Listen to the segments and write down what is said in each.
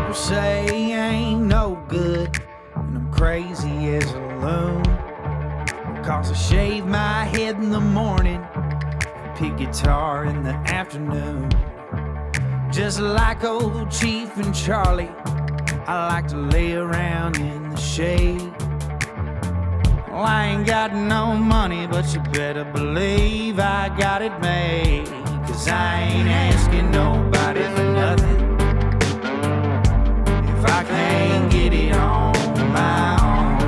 People say I ain't no good, and I'm crazy as a loon. Cause I shave my head in the morning, pick guitar in the afternoon. Just like old Chief and Charlie, I like to lay around in the shade. Well, I ain't got no money, but you better believe I got it made. Cause I ain't asking nobody for nothing if I can't get it on my own.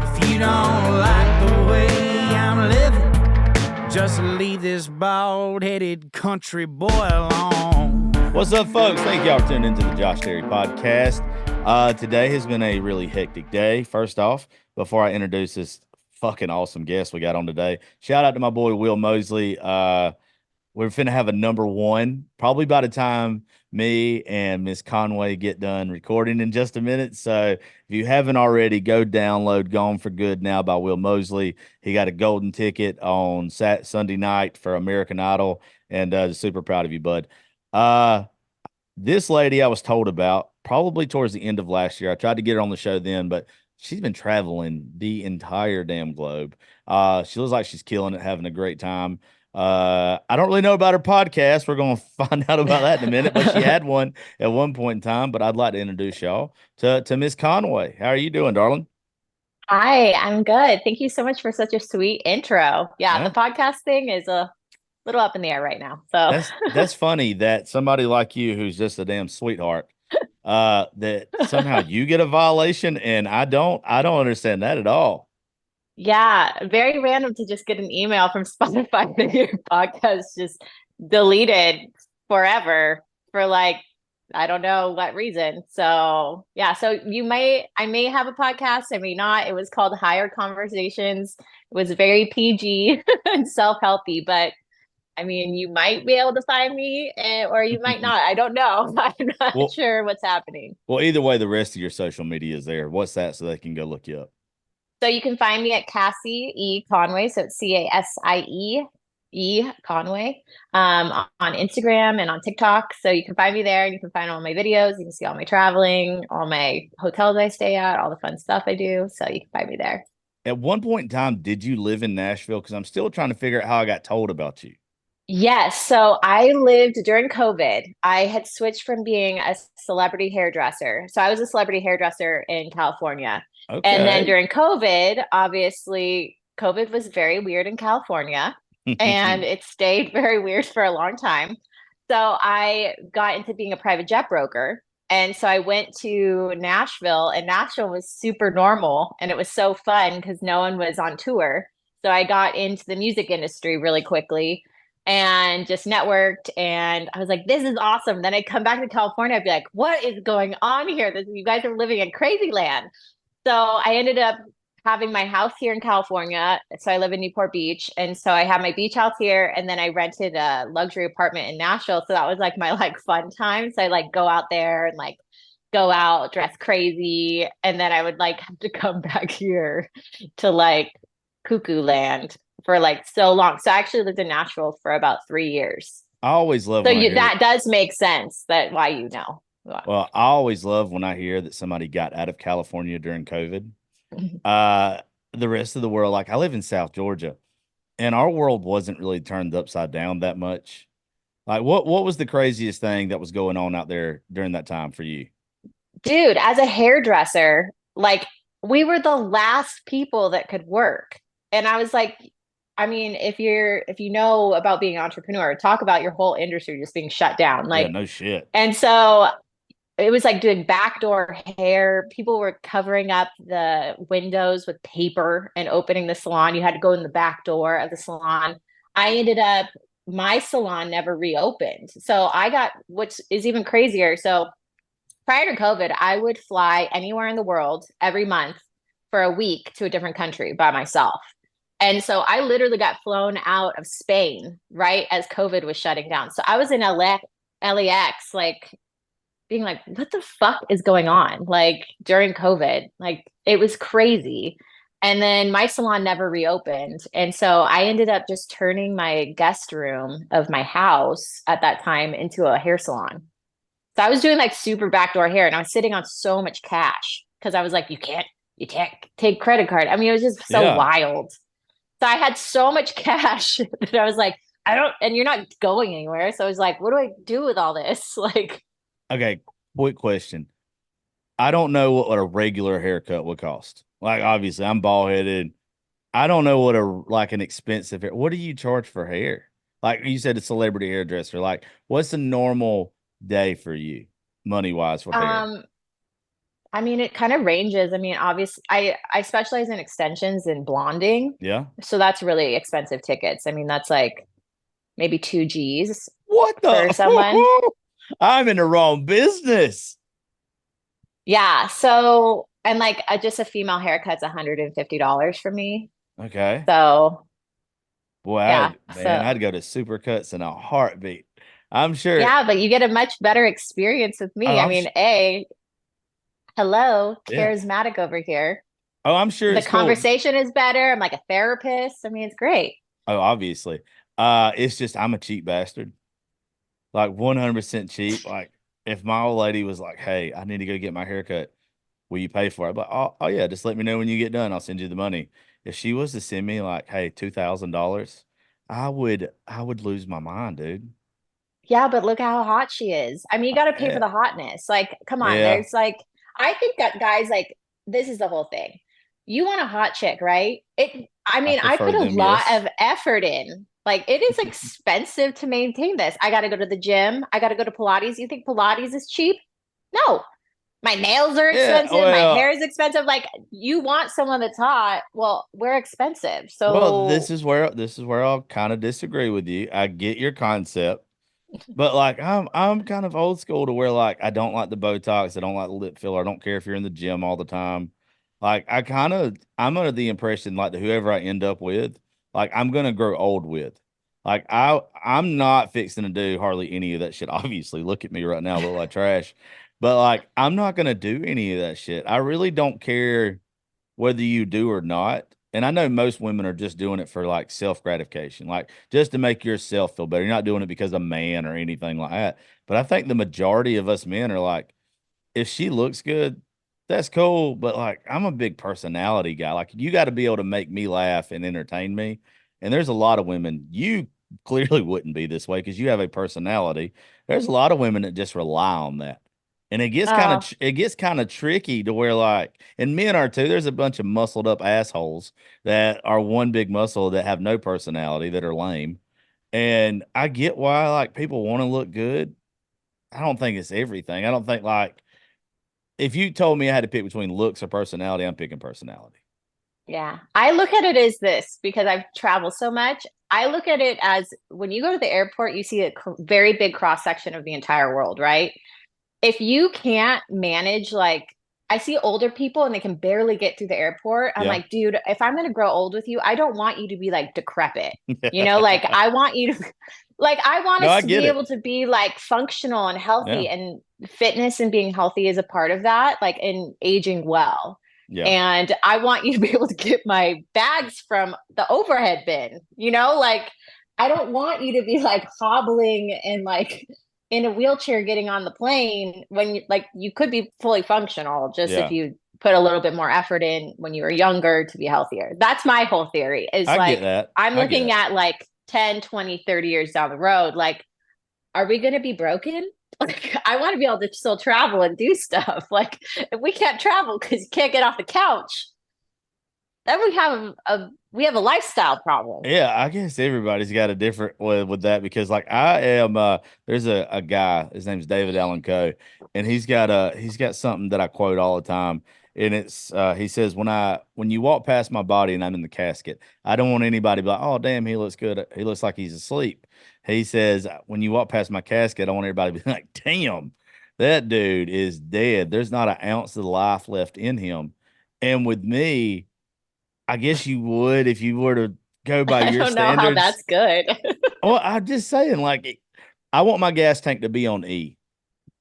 If you don't like the way I'm living, just leave this bald-headed country boy alone. What's up, folks? Thank y'all for tuning into the Josh Terry podcast. Today has been a really hectic day. First off, before I introduce this fucking awesome guest we got on today, shout out to my boy Will Mosley. We're finna have a number one probably by the time me and Miss Conway get done recording in just a minute. So if you haven't already, go download Gone for Good Now by Will Mosley. He got a golden ticket on Sunday night for American Idol, and super proud of you, bud. This lady I was told about probably towards the end of last year. I tried to get her on the show then, but she's been traveling the entire damn globe. She looks like she's killing it, having a great time. I don't really know about her podcast. We're going to find out about that in a minute, but she had one at one point in time. But I'd like to introduce y'all to Miss Conway. How are you doing, darling? Hi, I'm good. Thank you so much for such a sweet intro. Yeah, the podcast thing is a little up in the air right now. So that's funny that somebody like you, who's just a damn sweetheart, that somehow you get a violation and I don't understand that at all. yeah, very random to just get an email from Spotify that your podcast just deleted forever for like, I don't know what reason. So yeah, so I may have a podcast, I may not. It was called Higher Conversations. It was very PG and self-helpy, but I mean, you might be able to find me, or you might not. I don't know. I'm not sure what's happening. Well, either way, the rest of your social media is there. What's that so they can go look you up? So you can find me at Cassie E. Conway. So it's CASIE Conway on Instagram and on TikTok. So you can find me there and you can find all my videos. You can see all my traveling, all my hotels I stay at, all the fun stuff I do. So you can find me there. At one point in time, did you live in Nashville? Because I'm still trying to figure out how I got told about you. Yes. So I lived during COVID. I had switched from being a celebrity hairdresser. So I was a celebrity hairdresser in California. Okay. And then during COVID, obviously, COVID was very weird in California and it stayed very weird for a long time. So I got into being a private jet broker. And so I went to Nashville, and Nashville was super normal. And it was so fun because no one was on tour. So I got into the music industry really quickly and just networked, and I was like, this is awesome. Then I'd come back to California, I'd be like, what is going on here? You guys are living in crazy land. So I ended up having my house here in California. So I live in Newport Beach. And so I have my beach house here, and then I rented a luxury apartment in Nashville. So that was like my fun time. So I go out there and go out, dress crazy. And then I would have to come back here to cuckoo land for so long. So I actually lived in Nashville for about 3 years. I always love that does make sense that why you know. Well, I always love when I hear that somebody got out of California during COVID. The rest of the world, I live in South Georgia, and our world wasn't really turned upside down that much. What was the craziest thing that was going on out there during that time for you? Dude, as a hairdresser, we were the last people that could work. And I was like, I mean, if you know about being an entrepreneur, talk about your whole industry just being shut down. Yeah, no shit. And so it was doing backdoor hair. People were covering up the windows with paper and opening the salon. You had to go in the back door of the salon. My salon never reopened. So I got, which is even crazier. So prior to COVID, I would fly anywhere in the world every month for a week to a different country by myself. And so I literally got flown out of Spain right as COVID was shutting down. So I was in LAX, being what the fuck is going on? During COVID, it was crazy. And then my salon never reopened. And so I ended up just turning my guest room of my house at that time into a hair salon. So I was doing like super backdoor hair and I was sitting on so much cash because I was like, you can't take credit card. I mean, it was just so Yeah. wild. So I had so much cash that I was like, I don't, and you're not going anywhere. So I was like, what do I do with all this? Like, Okay. Quick question. I don't know what a regular haircut would cost. Like, obviously, I'm bald headed. I don't know what an expensive hair. What do you charge for hair? Like you said, a celebrity hairdresser. Like, what's a normal day for you, money wise, for hair? um, I mean, it kind of ranges. I mean, obviously, I specialize in extensions and blonding, Yeah. so that's really expensive tickets. I mean, that's like maybe 2 G's What for the? someone. I'm in the wrong business. Yeah. So, and like just a female haircut's $150 for me. Okay. So, Boy, yeah. I'd go to Supercuts in a heartbeat. I'm sure. Yeah, but you get a much better experience with Oh, me. I mean, hello, yeah. charismatic over here. Oh, I'm sure The it's cool. conversation is better. I'm like a therapist. I mean, it's great. Oh, obviously. It's just I'm a cheap bastard. Like 100% cheap. Like if my old lady was like, "Hey, I need to go get my haircut. Will you pay for it?" I'm like, "Oh yeah, just let me know when you get done. I'll send you the money." If she was to send me like, "Hey, $2,000," I would lose my mind, dude. Yeah, but look how hot she is. I mean, you got to pay for Yeah. the hotness. Like, come on. Yeah. There's like, I think that guys like this is the whole thing. You want a hot chick, right? I I mean, I prefer put a them, lot yes. of effort in. Like, it is expensive to maintain this. I got to go to the gym. I got to go to Pilates. You think Pilates is cheap? No. My nails are Yeah, expensive. My hair well, is expensive. Like, you want someone that's hot. Well, we're expensive. well, this So, is where I'll kind of disagree with you. I get your concept. But like I'm kind of old school to where like I don't like the Botox, I don't like the lip filler, I don't care if you're in the gym all the time. Like I'm under the impression like that whoever I end up with, like I'm gonna grow old with. Like I'm not fixing to do hardly any of that shit. Obviously, look at me right now, I look like trash. But like I'm not gonna do any of that shit. I really don't care whether you do or not. And I know most women are just doing it for like self gratification, like just to make yourself feel better. You're not doing it because of a man or anything like that. But I think the majority of us men are like, if she looks good, that's cool. But like, I'm a big personality guy. Like, you got to be able to make me laugh and entertain me. And there's a lot of women, you clearly wouldn't be this way because you have a personality. There's a lot of women that just rely on that. And uh, it gets kind of tricky to where like, and men are too. There's a bunch of muscled up assholes that are one big muscle that have no personality that are lame. And I get why like people want to look good. I don't think it's everything. I don't think like if you told me I had to pick between looks or personality, I'm picking personality. yeah. I look at it as this because I've traveled so much. I look at it as when you go to the airport, you see a very big cross section of the entire world, right? If you can't manage, like, I see older people and they can barely get through the airport. I'm Yeah. like, dude, if I'm going to grow old with you, I don't want you to be like decrepit. Like I want you to, like, I want No, I us to get be it. able to be like functional and healthy, Yeah. and fitness and being healthy is a part of that, like in aging well. Yeah. And I want you to be able to get my bags from the overhead bin, like I don't want you to be like hobbling and like in a wheelchair getting on the plane when you could be fully functional just if Yeah. you put a little bit more effort in when you were younger to be healthier. That's my whole theory is I get like that. I'm I get looking it. at like 10, 20, 30 years down the road. Like, are we going to be broken? Like, I want to be able to still travel and do stuff. Like, if we can't travel because you can't get off the couch, then we have a lifestyle problem. Yeah, I guess everybody's got a different with that because like I am there's a guy, his name's David Allen Coe, and he's got something that I quote all the time. And it's he says when you walk past my body and I'm in the casket, I don't want anybody to be like, "Oh damn, he looks good. He looks like he's asleep." He says, "When you walk past my casket, I want everybody to be like, damn, that dude is dead. There's not an ounce of life left in him." And with me, I guess you would if you were to go by I your don't know how standards. that's good. Well, I'm just saying, like, I want my gas tank to be on E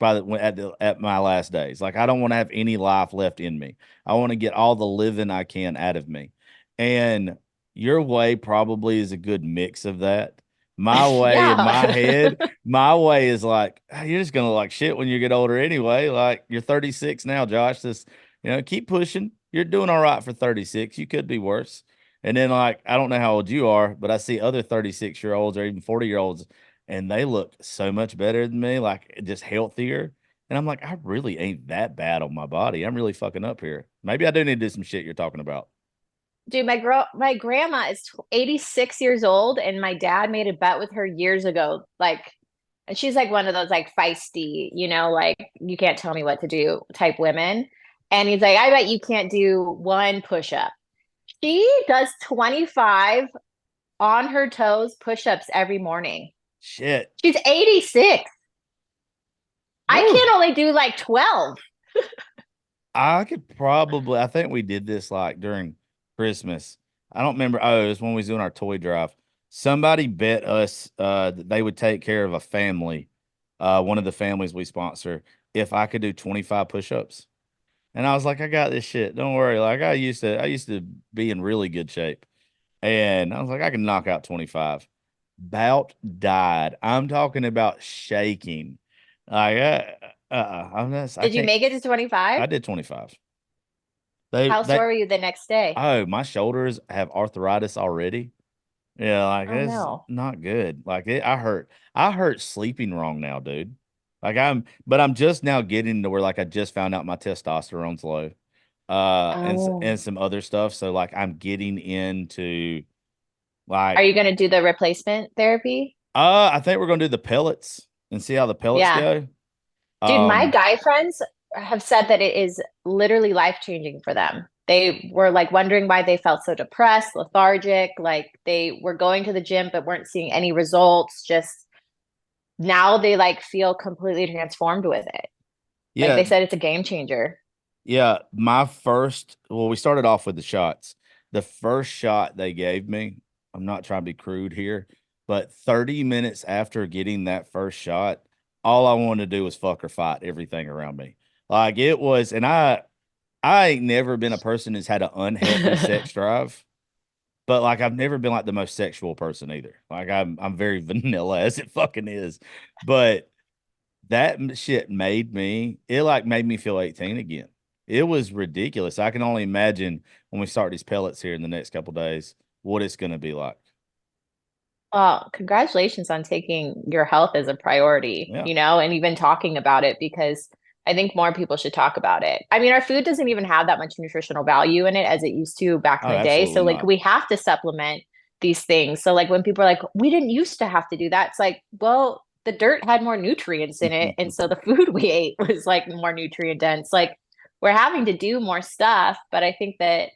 at my last days. Like, I don't want to have any life left in me. I want to get all the living I can out of me. And your way probably is a good mix of that. My way in my Yeah. head, my way is like, "Ah, you're just gonna look like shit when you get older anyway. Like you're 36 now, Josh. This, keep pushing. You're doing all right for 36. You could be worse. And then like, I don't know how old you are, but I see other 36-year-olds or even 40-year-olds, and they look so much better than me, like just healthier. And I'm like, I really ain't that bad on my body. I'm really fucking up here. Maybe I do need to do some shit you're talking about. Dude, my grandma is 86 years old, and my dad made a bet with her years ago. Like, and she's like one of those like feisty, like you can't tell me what to do type women. And he's like, I bet you can't do one push up. She does 25 on her toes push ups every morning. Shit. She's 86. I Woo. can only do like 12. I could probably, I think we did this like during Christmas. I don't remember. Oh, it was when we was doing our toy drive. Somebody bet us that they would take care of a family, one of the families we sponsor, if I could do 25 push-ups. And I was like, I got this shit. Don't worry. Like I used to be in really good shape. And I was like, I can knock out 25. Bout died. I'm talking about shaking. Like, I Did you can't. make it to 25? I did 25. They How they sore were you the next day? oh, my shoulders have arthritis already. Yeah, like Oh it's no. not good. Like I hurt sleeping wrong now, dude. But I'm just now getting to where like I just found out my testosterone's low. And Oh. some other stuff. So like I'm getting into Are like you going to do the replacement therapy? I think we're gonna do the pellets and see how the pellets Yeah. go. Dude, my Um, guy friends have said that it is literally life changing for them. They were like wondering why they felt so depressed, lethargic, like they were going to the gym but weren't seeing any results. Just now they like feel completely transformed with it. Like yeah, they said it's a game changer. Yeah, we started off with the shots. The first shot they gave me, I'm not trying to be crude here, but 30 minutes after getting that first shot, all I wanted to do was fuck or fight everything around me. Like it was, and I ain't never been a person who's had an unhealthy sex drive, but like I've never been like the most sexual person either. Like I'm very vanilla as it fucking is. But shit made me feel 18 again. It was ridiculous. I can only imagine when we start these pellets here in the next couple days what it's going to be like. Well, congratulations on taking your health as a priority, Yeah. and even talking about it because I think more people should talk about it. I mean, our food doesn't even have that much nutritional value in it as it used to back Oh, in the day. absolutely So, like, not. we have to supplement these things. So, like, when people are like, we didn't used to have to do that, it's like, well, the dirt had more nutrients in it. And so the food we ate was like more nutrient dense. Like, we're having to do more stuff, but I think that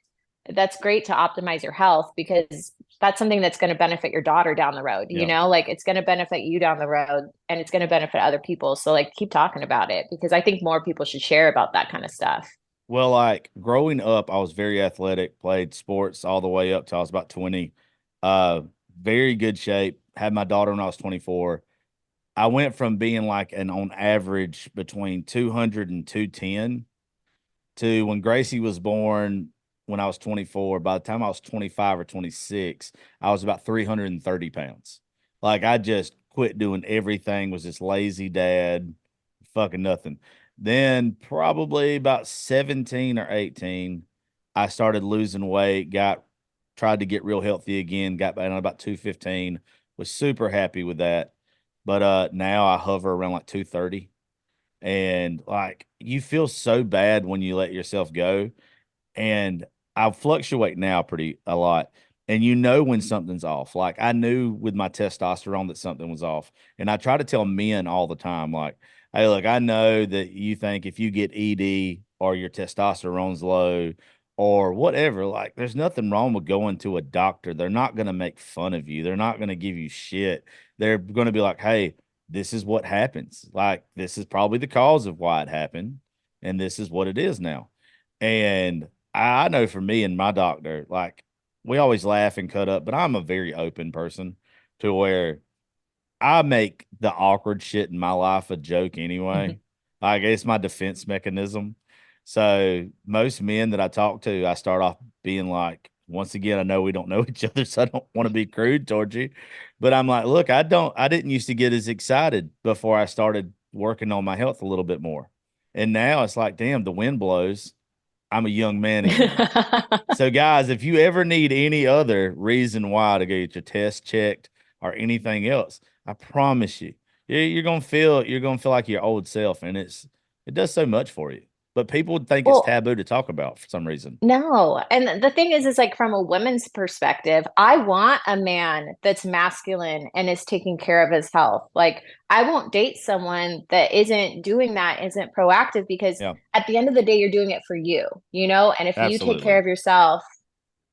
that's great to optimize your health because that's something that's going to benefit your daughter down the road, Yeah. like it's going to benefit you down the road and it's going to benefit other people. So like keep talking about it because I think more people should share about that kind of stuff. Well, like growing up, I was very athletic, played sports all the way up till I was about 20. Uh, very good shape. Had my daughter when I was 24. I went from being like an on average between 200 and 210 to when Gracie was born when I was 24. By the time I was 25 or 26, I was about 330 pounds. Like I just quit doing everything, was this lazy dad, fucking nothing. Then probably about 17 or 18, I started losing weight, tried to get real healthy again, got down about 215, was super happy with that. But now I hover around like 230, and like you feel so bad when you let yourself go. And I fluctuate now pretty a lot. And you know when something's off. Like I knew with my testosterone that something was off. And I try to tell men all the time, like, hey, look, I know that you think if you get ED or your testosterone's low or whatever, like there's nothing wrong with going to a doctor. They're not going to make fun of you. They're not going to give you shit. They're going to be like, hey, this is what happens. Like this is probably the cause of why it happened. And this is what it is now. And I know for me and my doctor, like we always laugh and cut up, but I'm a very open person to where I make the awkward shit in my life a joke anyway. I guess my defense mechanism. So most men that I talk to, I start off being like, once again, I know we don't know each other, so I don't want to be crude towards you. But I'm like, look, I didn't used to get as excited before I started working on my health a little bit more. And now it's like, damn, the wind blows. I'm a young man again. So, guys, if you ever need any other reason why to get your test checked or anything else, I promise you, you're gonna feel like your old self, and it does so much for you. But people would think it's Well, taboo to talk about for some reason. no. And the thing is like from a woman's perspective, I want a man that's masculine and is taking care of his health. Like, I won't date someone that isn't doing that, isn't proactive, because Yeah, at the end of the day, you're doing it for you, you know? And if you take care absolutely. of yourself,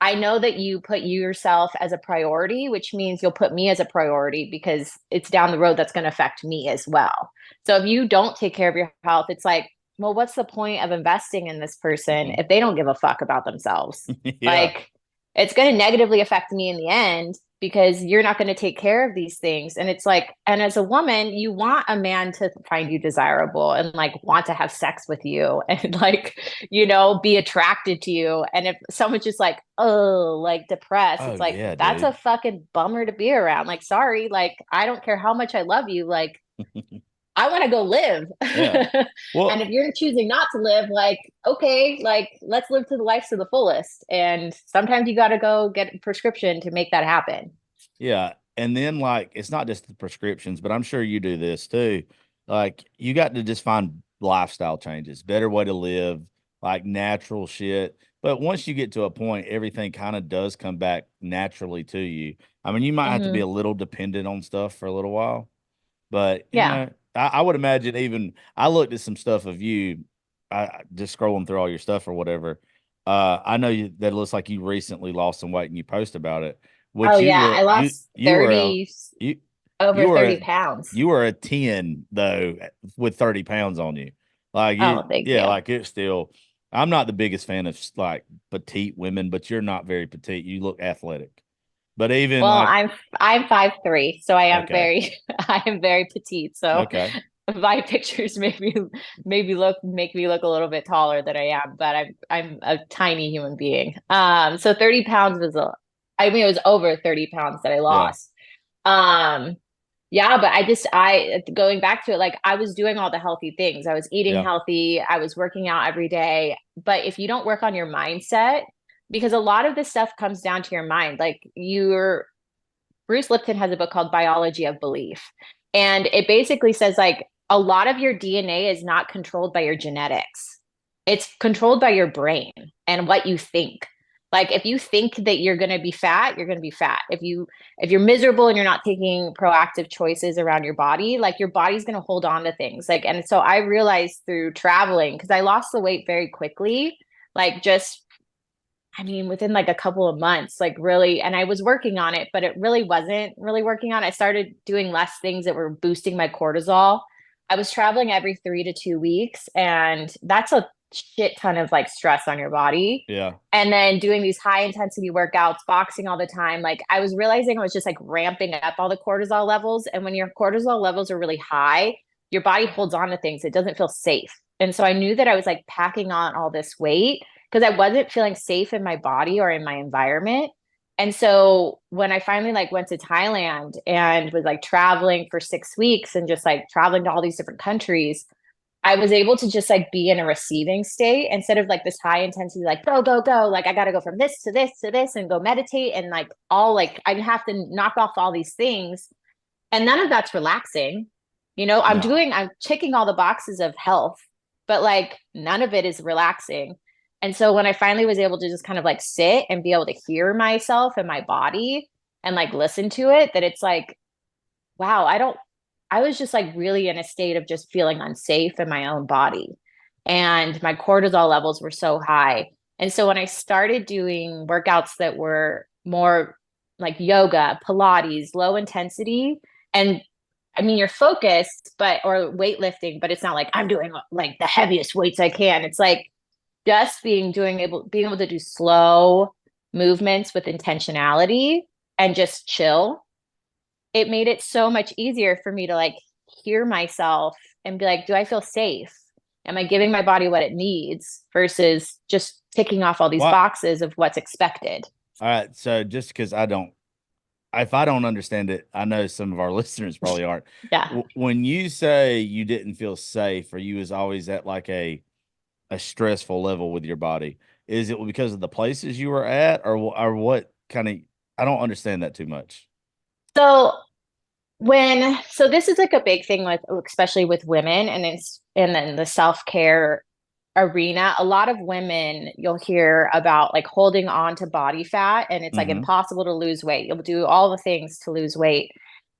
I know that you put yourself as a priority, which means you'll put me as a priority because it's down the road that's going to affect me as well. So if you don't take care of your health, it's like, well, what's the point of investing in this person Mhm. if they don't give a fuck about themselves? Yeah. Like, it's going to negatively affect me in the end because you're not going to take care of these things. And it's like, and as a woman, you want a man to find you desirable and like want to have sex with you and like, you know, be attracted to you. And if someone's just like, oh, like depressed, Oh it's like, yeah, that's a dude. fucking bummer to be around. Like, sorry, like, I don't care how much I love you. Like, I want to go live. Yeah. And Well, if you're choosing not to live, like, okay, like, let's live to the life to the fullest. And sometimes you got to go get a prescription to make that happen. yeah. And then like it's not just the prescriptions, but I'm sure you do this too. Like you got to just find lifestyle changes, better way to live, like natural shit. But once you get to a point, everything kind of does come back naturally to you. I mean, you might have to be Mm-hmm. a little dependent on stuff for a little while, but Yeah. I would imagine even I looked at some stuff of you, just scrolling through all your stuff or whatever. I know that it looks like you recently lost some weight and you post about it, Oh, which yeah. I lost you were a 30, you over you were 30 a pounds. you were a 10 though with 30 pounds on you. Like Oh, thank yeah, you. like it's still I'm not the biggest fan of like petite women, but you're not very petite. You look athletic. But even Well, like I'm 5'3", so I am okay, very I am very petite. So okay, my pictures make me look a little bit taller than I am, but I'm a tiny human being. So 30 pounds was I mean it was over 30 pounds that I yeah, lost. Um, yeah, but I going back to it, like I was doing all the healthy things. I was eating yeah, healthy, I was working out every day. But if you don't work on your mindset, because a lot of this stuff comes down to your mind, like you're Bruce Lipton has a book called Biology of Belief. And it basically says like a lot of your DNA is not controlled by your genetics. It's controlled by your brain and what you think. Like if you think that you're going to be fat, you're going to be fat. If you're miserable and you're not taking proactive choices around your body, like your body's going to hold on to things. Like and so I realized through traveling cuz I lost the weight very quickly, like just I mean, within like a couple of months, like really, and I was working on it, but it really wasn't really working on it. I started doing less things that were boosting my cortisol. I was traveling every 3 to 2 weeks, and that's a shit ton of like stress on your body. yeah. And then doing these high intensity workouts, boxing all the time, like I was realizing I was just like ramping up all the cortisol levels. And when your cortisol levels are really high, your body holds on to things. It doesn't feel safe. And so I knew that I was like packing on all this weight because I wasn't feeling safe in my body or in my environment. And so when I finally like went to Thailand and was like traveling for 6 weeks and just like traveling to all these different countries, I was able to just like be in a receiving state instead of like this high intensity, like go, go, go. Like I got to go from this to this to this and go meditate. And like all like I have to knock off all these things. And none of that's relaxing. You know, No. I'm checking all the boxes of health, but like none of it is relaxing. And so when I finally was able to just kind of like sit and be able to hear myself and my body and like listen to it, that it's like, wow, I was just like really in a state of just feeling unsafe in my own body. And my cortisol levels were so high. And so when I started doing workouts that were more like yoga, Pilates, low intensity, and I mean, you're focused, but or weightlifting, but it's not like I'm doing like the heaviest weights I can. It's like just being able to do slow movements with intentionality and just chill. It made it so much easier for me to like hear myself and be like, do I feel safe? Am I giving my body what it needs versus just ticking off all these Why boxes of what's expected? All right. So just because if I don't understand it, I know some of our listeners probably aren't. Yeah. When you say you didn't feel safe, or you was always at like a stressful level with your body, is it because of the places you were at, or what kind of? I don't understand that too much. So so this is like a big thing with, especially with women, and then the self-care arena. A lot of women, you'll hear about like holding on to body fat, and it's like Mm-hmm. impossible to lose weight. You'll do all the things to lose weight.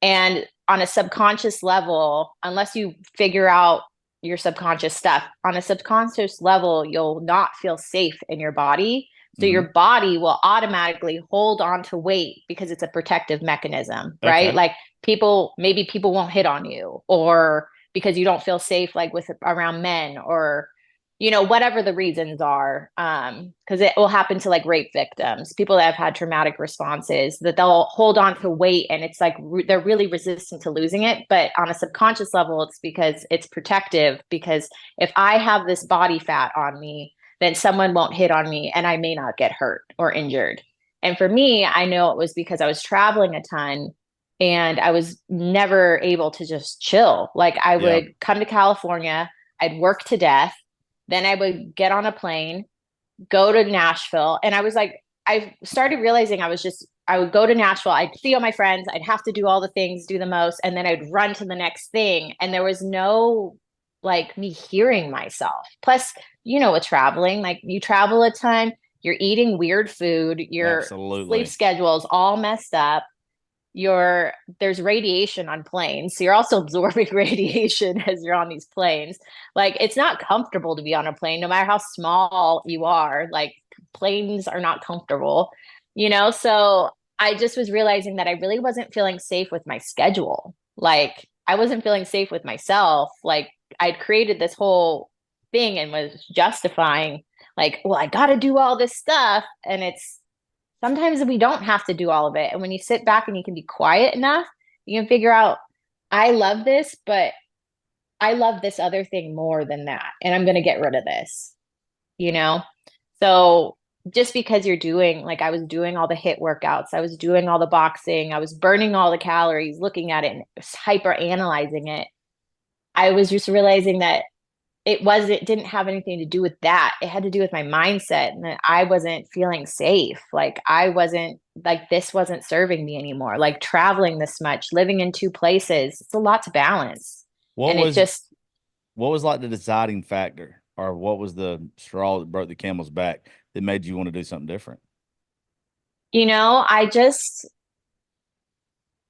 And on a subconscious level, unless you figure out your subconscious stuff, on a subconscious level, you'll not feel safe in your body. So Mm-hmm. your body will automatically hold on to weight because it's a protective mechanism, right? Okay. Like maybe people won't hit on you, or because you don't feel safe like with around men, or whatever the reasons are. Because it will happen to like rape victims, people that have had traumatic responses, that they'll hold on to weight, and it's like they're really resistant to losing it. But on a subconscious level, it's because it's protective, because if I have this body fat on me, then someone won't hit on me and I may not get hurt or injured. And for me, I know it was because I was traveling a ton and I was never able to just chill. Like I Yeah. would come to California, I'd work to death, then I would get on a plane, go to Nashville. And I was like, I started realizing I would go to Nashville, I'd see all my friends, I'd have to do all the things, do the most, and then I'd run to the next thing. And there was no like me hearing myself. Plus, with traveling, like you travel a ton, you're eating weird food, your sleep Absolutely. schedule's all messed up. There's radiation on planes, so you're also absorbing radiation as you're on these planes. Like it's not comfortable to be on a plane, no matter how small you are. Like planes are not comfortable. So I just was realizing that I really wasn't feeling safe with my schedule. Like I wasn't feeling safe with myself. Like I'd created this whole thing and was justifying, like, well, I got to do all this stuff, and it's sometimes we don't have to do all of it. And when you sit back and you can be quiet enough, you can figure out, I love this, but I love this other thing more than that. And I'm going to get rid of this, you know? So just because like I was doing all the HIIT workouts, I was doing all the boxing, I was burning all the calories, looking at it and hyper analyzing it. I was just realizing that it didn't have anything to do with that. It had to do with my mindset, and that I wasn't feeling safe. Like I wasn't like this wasn't serving me anymore. Like traveling this much, living in two places, it's a lot to balance. What And it was just, what was like the deciding factor, or what was the straw that broke the camel's back that made you want to do something different? I just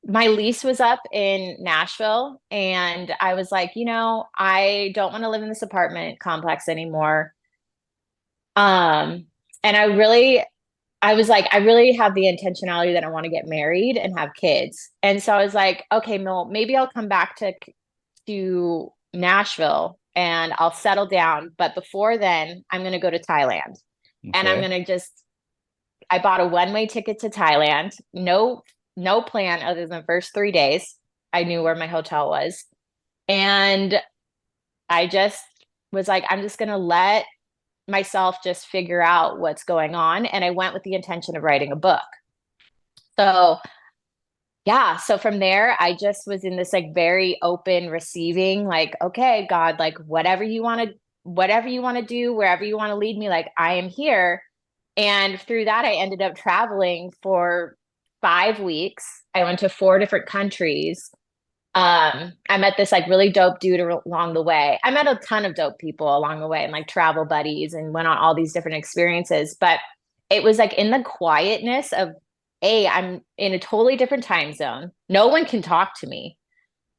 my lease was up in Nashville, and I was like, I don't want to live in this apartment complex anymore. Um and I was like, I really have the intentionality that I want to get married and have kids. And so I was like, okay, Mel, maybe I'll come back to Nashville and I'll settle down. But before then, I'm going to go to Thailand. And I'm Okay. going to I bought a one-way ticket to Thailand. No plan other than the first 3 days. I knew where my hotel was. And I just was like, I'm just going to let myself just figure out what's going on. And I went with the intention of writing a book. So, yeah. So from there, I just was in this like very open receiving, like, okay, God, like whatever you want to do, wherever you want to lead me, like I am here. And through that, I ended up traveling for 5 weeks. I went to 4 different countries. I met this like really dope dude along the way. I met a ton of dope people along the way, and like travel buddies, and went on all these different experiences. But it was like in the quietness of, I'm in a totally different time zone. No one can talk to me.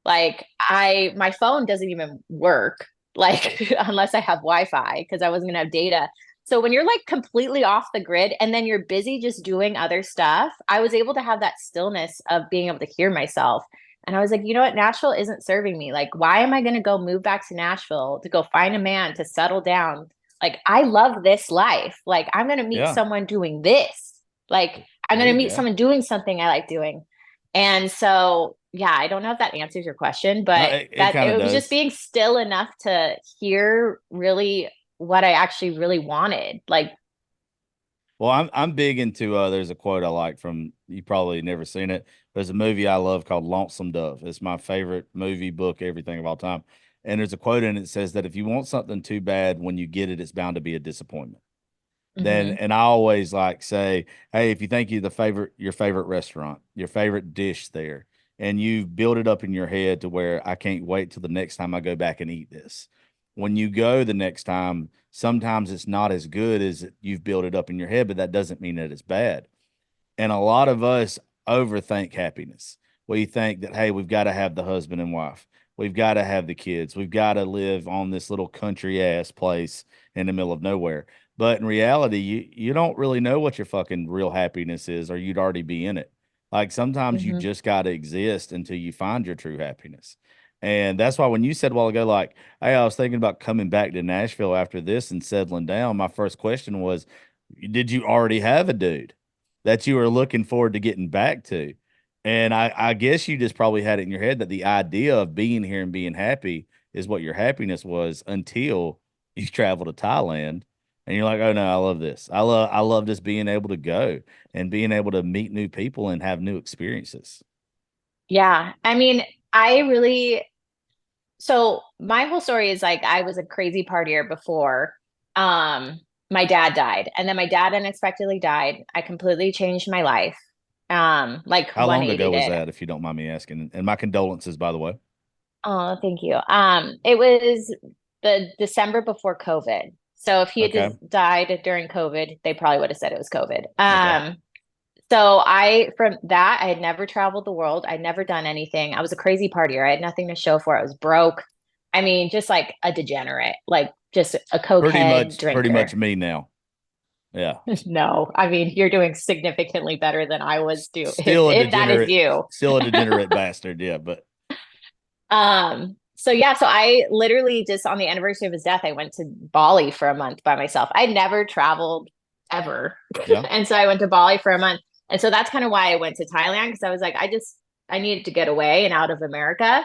Like my phone doesn't even work, like unless I have Wi-Fi, because I wasn't gonna have data. So when you're like completely off the grid and then you're busy just doing other stuff, I was able to have that stillness of being able to hear myself. And I was like, you know what? Nashville isn't serving me. Like, why am I going to go move back to Nashville to go find a man to settle down? Like, I love this life. Like, I'm going to meet Yeah. someone doing this. Like, I'm There going to you meet go. someone doing something I like doing. And so, yeah, I don't know if that answers your question, No, but it that kind of it was just does. being still enough to hear really what I actually really wanted. Like, Well, I'm big into there's a quote I like from you probably never seen it. There's a movie I love called Lonesome Dove. It's my favorite movie, book, everything of all time. And there's a quote in it that says that if you want something too bad, when you get it, it's bound to be a disappointment. Then Hmm. and I always like say, hey, if you think your favorite restaurant, your favorite dish there, and you've built it up in your head to where I can't wait till the next time I go back and eat this. When you go the next time, sometimes it's not as good as you've built it up in your head, but that doesn't mean that it's bad. And a lot of us overthink happiness. We think that, hey, we've got to have the husband and wife. We've got to have the kids. We've got to live on this little country ass place in the middle of nowhere. But in reality, you don't really know what your fucking real happiness is, or you'd already be in it. Like sometimes you Hmm. just got to exist until you find your true happiness. And that's why when you said a while ago, like, hey, I was thinking about coming back to Nashville after this and settling down, my first question was, did you already have a dude that you were looking forward to getting back to? And I guess you just probably had it in your head that the idea of being here and being happy is what your happiness was until you travel to Thailand and you're like, oh no, I love this. I love just being able to go and being able to meet new people and have new experiences. Yeah. I mean, I really, so my whole story is like I was a crazy partier before my dad died. And then my dad unexpectedly died. I completely changed my life. Like How long 180 ago was did. that, if you don't mind me asking? And my condolences, by the way. Oh, thank you. It was the December before COVID. So if he had Okay. just died during COVID, they probably would have said it was COVID. Okay. So from that, I had never traveled the world. I'd never done anything. I was a crazy partier. I had nothing to show for it. I was broke. I mean, just like a degenerate, like just a cokehead Pretty much drinker. me now. Yeah. No, I mean, you're doing significantly better than I was doing, Still a if that is degenerate, you. still a degenerate bastard. Yeah, but So yeah, so I literally just on the anniversary of his death, I went to Bali for a month by myself. I'd never traveled ever. yeah. And so I went to Bali for a month. And so that's kind of why I went to Thailand because I was like, I needed to get away and out of America.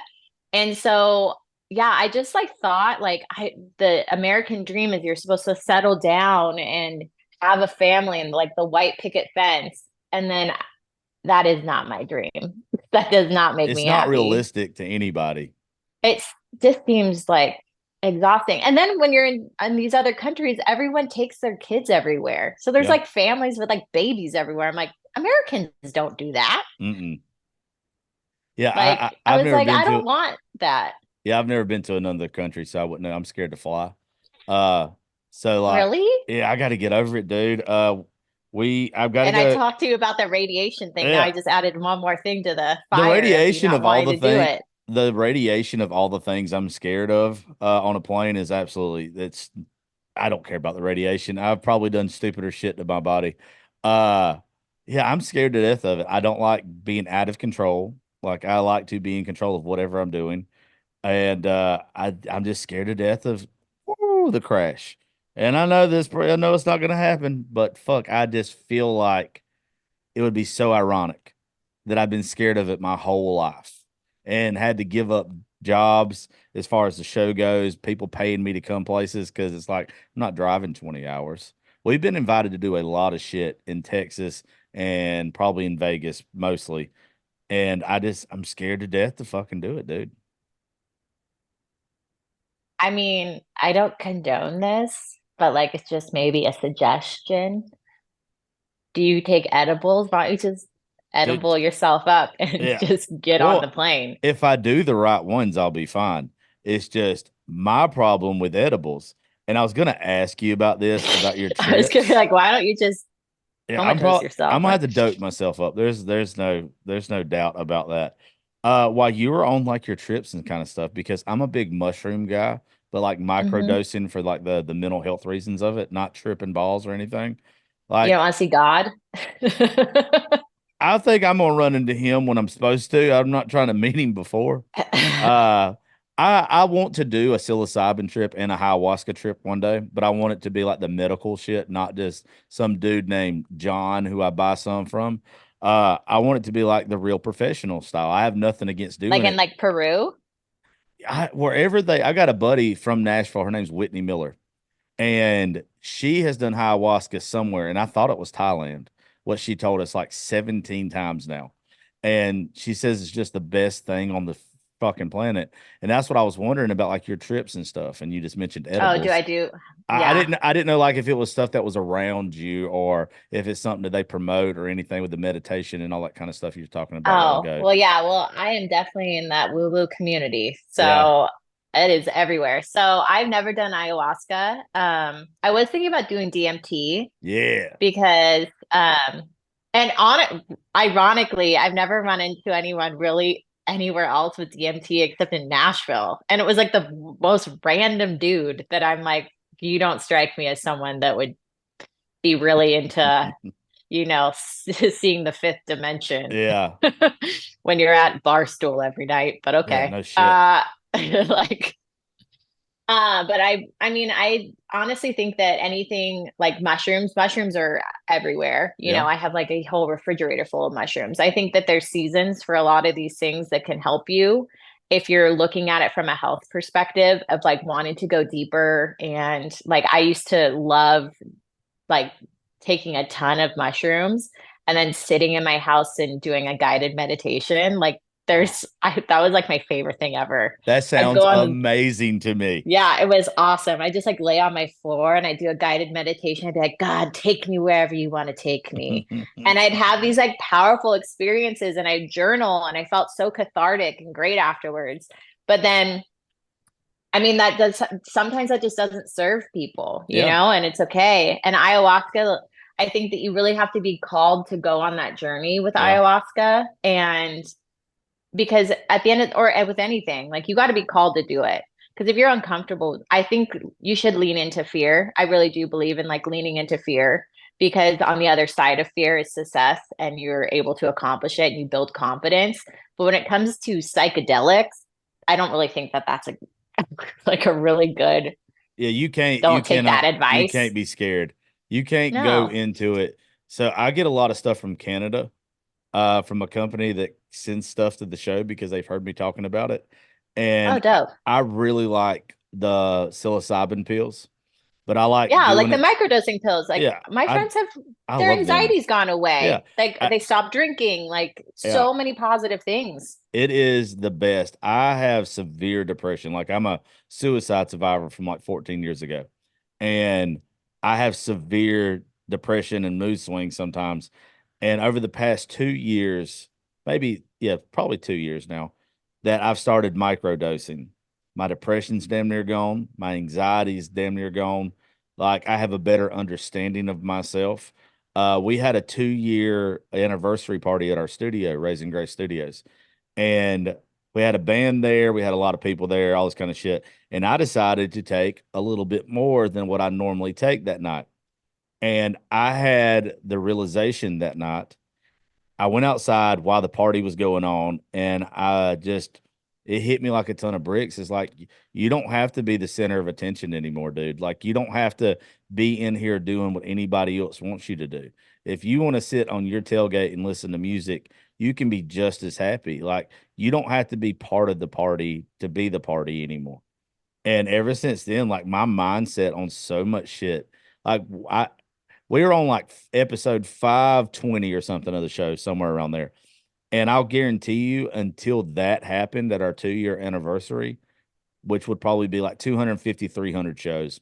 And so yeah, I just like thought like the American dream is you're supposed to settle down and have a family and like the white picket fence. And then that is not my dream. That does not make It's me not happy. realistic to anybody. It just seems like exhausting. And then when you're in these other countries, everyone takes their kids everywhere. So there's Yeah. like families with like babies everywhere. I'm like, Americans don't do that. Mm-mm. Yeah, Like I I've was never like, been I to don't want that. yeah, I've never been to another country, so I wouldn't know. I'm scared to fly. Uh so like Really? yeah, I gotta get over it, dude. I've got to And I go. talked to you about the radiation thing. Now I Yeah. just added one more thing to the The fire of you radiation not of all wanting the to do thing it. the radiation of all the things I'm scared of on a plane is absolutely it's I don't care about the radiation. I've probably done stupider shit to my body. Uh yeah, I'm scared to death of it. I don't like being out of control. Like I like to be in control of whatever I'm doing. And I'm just scared to death of the crash. And I know it's not gonna happen, but fuck, I just feel like it would be so ironic that I've been scared of it my whole life and had to give up jobs as far as the show goes, people paying me to come places because it's like I'm not driving 20 hours. We've been invited to do a lot of shit in Texas and probably in Vegas mostly. And I'm scared to death to fucking do it, dude. I mean, I don't condone this, but like it's just maybe a suggestion. Do you take edibles? Why don't you just Dude, edible yourself up and yeah. just get on the Well, plane? if I do the right ones, I'll be fine. It's just my problem with edibles. And I was gonna ask you about this, about your I was gonna be trips. like, why don't you just Yeah, comatose yourself? I'm gonna have Like, to dope myself up. There's no doubt about that. While you were on like your trips and kind of stuff, because I'm a big mushroom guy, but like micro hmm. dosing for like the mental health reasons of it, not tripping balls or anything. You don't Like want to see God? I think I'm gonna run into him when I'm supposed to. I'm not trying to meet him before. Uh, I want to do a psilocybin trip and a ayahuasca trip one day, but I want it to be like the medical shit, not just some dude named John who I buy some from. I want it to be like the real professional style. I have nothing against Like doing in it. like Peru? I got a buddy from Nashville. Her name's Whitney Miller, and she has done ayahuasca somewhere, and I thought it was Thailand. What she told us like 17 times now. And she says it's just the best thing on the fucking planet. And that's what I was wondering about, like your trips and stuff. And you just mentioned Oh, do edibles. I do? I Yeah. didn't know like if it was stuff that was around you or if it's something that they promote or anything with the meditation and all that kind of stuff you were talking about a while Oh, ago. well, yeah. Well, I am definitely in that woo-woo community. Yeah. So it is everywhere. So I've never done ayahuasca. I was thinking about doing DMT Yeah. because and on it, ironically, I've never run into anyone really anywhere else with DMT except in Nashville. And it was like the most random dude that I'm like, you don't strike me as someone that would be really into, seeing the fifth dimension Yeah. when you're at Barstool every night. But Yeah. okay. No shit. Like but I mean, I honestly think that anything like mushrooms are everywhere. Yeah. I have like a whole refrigerator full of mushrooms. I think that there's seasons for a lot of these things that can help you if you're looking at it from a health perspective of like wanting to go deeper. And like I used to love like taking a ton of mushrooms and then sitting in my house and doing a guided meditation. Like that was like my favorite thing ever. That I'd sounds go on amazing to me. yeah, it was awesome. I just like lay on my floor and I do a guided meditation. I'd be like, God, take me wherever you want to take me. And I'd have these like powerful experiences and I journal and I felt so cathartic and great afterwards. But then, I mean, that does sometimes that just doesn't serve people, Yeah. and it's okay. And ayahuasca, I think that you really have to be called to go on that journey with Yeah. ayahuasca. And because at the end of, or with anything, like you got to be called to do it. Because if you're uncomfortable, I think you should lean into fear. I really do believe in like leaning into fear because on the other side of fear is success and you're able to accomplish it and you build confidence. But when it comes to psychedelics, I don't really think that that's a like a really good, Yeah, you don't take that cannot, you advice. can't be scared. You can't go No. into it. So I get a lot of stuff from Canada, from a company that sends stuff to the show because they've heard me talking about it. Oh, And dope. I really like the psilocybin pills, but I like Yeah, like doing the it. microdosing pills. Like Yeah, my friends have I their love them. anxiety's gone Yeah. away. Like I, they stopped drinking, like yeah. so many positive things. It is the best. I have severe depression. Like I'm a suicide survivor from like 14 years ago. And I have severe depression and mood swings sometimes. And over the past 2 years, maybe, yeah, probably 2 years now, that I've started microdosing. My depression's damn near gone. My anxiety's damn near gone. Like I have a better understanding of myself. We had a 2 year anniversary party at our studio, Raising Grace Studios, and we had a band there. We had a lot of people there, all this kind of shit. And I decided to take a little bit more than what I normally take that night. And I had the realization that night. I went outside while the party was going on, and it hit me like a ton of bricks. It's like, you don't have to be the center of attention anymore, dude. Like, you don't have to be in here doing what anybody else wants you to do. If you want to sit on your tailgate and listen to music, you can be just as happy. Like, you don't have to be part of the party to be the party anymore. And ever since then, like my mindset on so much shit, like I we were on like episode 520 or something of the show, somewhere around there. And I'll guarantee you, until that happened at our 2 year anniversary, which would probably be like 250, 300 shows,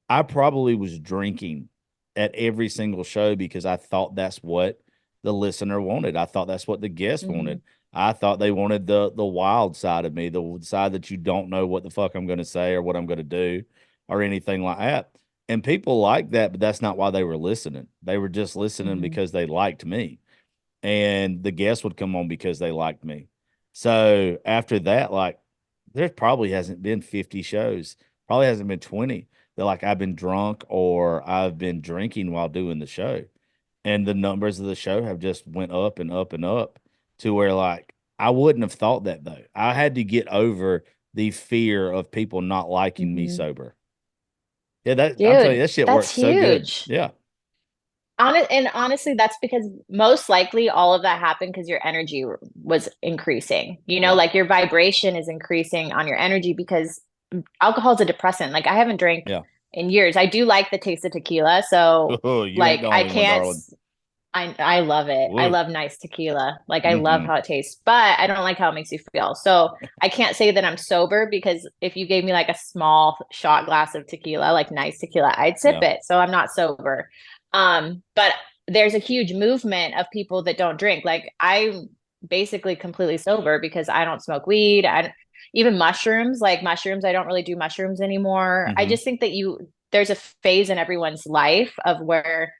I probably was drinking at every single show because I thought that's what the listener wanted. I thought that's what the guest Mm-hmm. wanted. I thought they wanted the wild side of me, the side that you don't know what the fuck I'm going to say or what I'm going to do or anything like that. And people like that, but that's not why they were listening. They were just listening Mm-hmm. because they liked me. And the guests would come on because they liked me. So after that, like there probably hasn't been 50 shows, probably hasn't been 20 that like I've been drunk or I've been drinking while doing the show. And the numbers of the show have just went up and up and up to where like I wouldn't have thought that though. I had to get over the fear of people not liking me Mm-hmm. sober. Yeah, that I'm telling you, Dude, that shit that's works so good. huge. Yeah. And honestly, that's because most likely all of that happened because your energy was increasing. Yeah. Like your vibration is increasing on your energy because alcohol is a depressant. Like I haven't drank Yeah. in years. I do like the taste of tequila, so Oh, you ain't like the I only one, can't. darling. I love it. I Woo. love nice tequila. Like I love Mm-mm. how it tastes, but I don't like how it makes you feel. So I can't say that I'm sober because if you gave me like a small shot glass of tequila, like nice tequila, I'd sip Yeah. it. So I'm not sober. But there's a huge movement of people that don't drink. Like I'm basically completely sober because I don't smoke weed. I even mushrooms, like mushrooms, I don't really do mushrooms anymore. I Mm-hmm. just think that there's a phase in everyone's life of where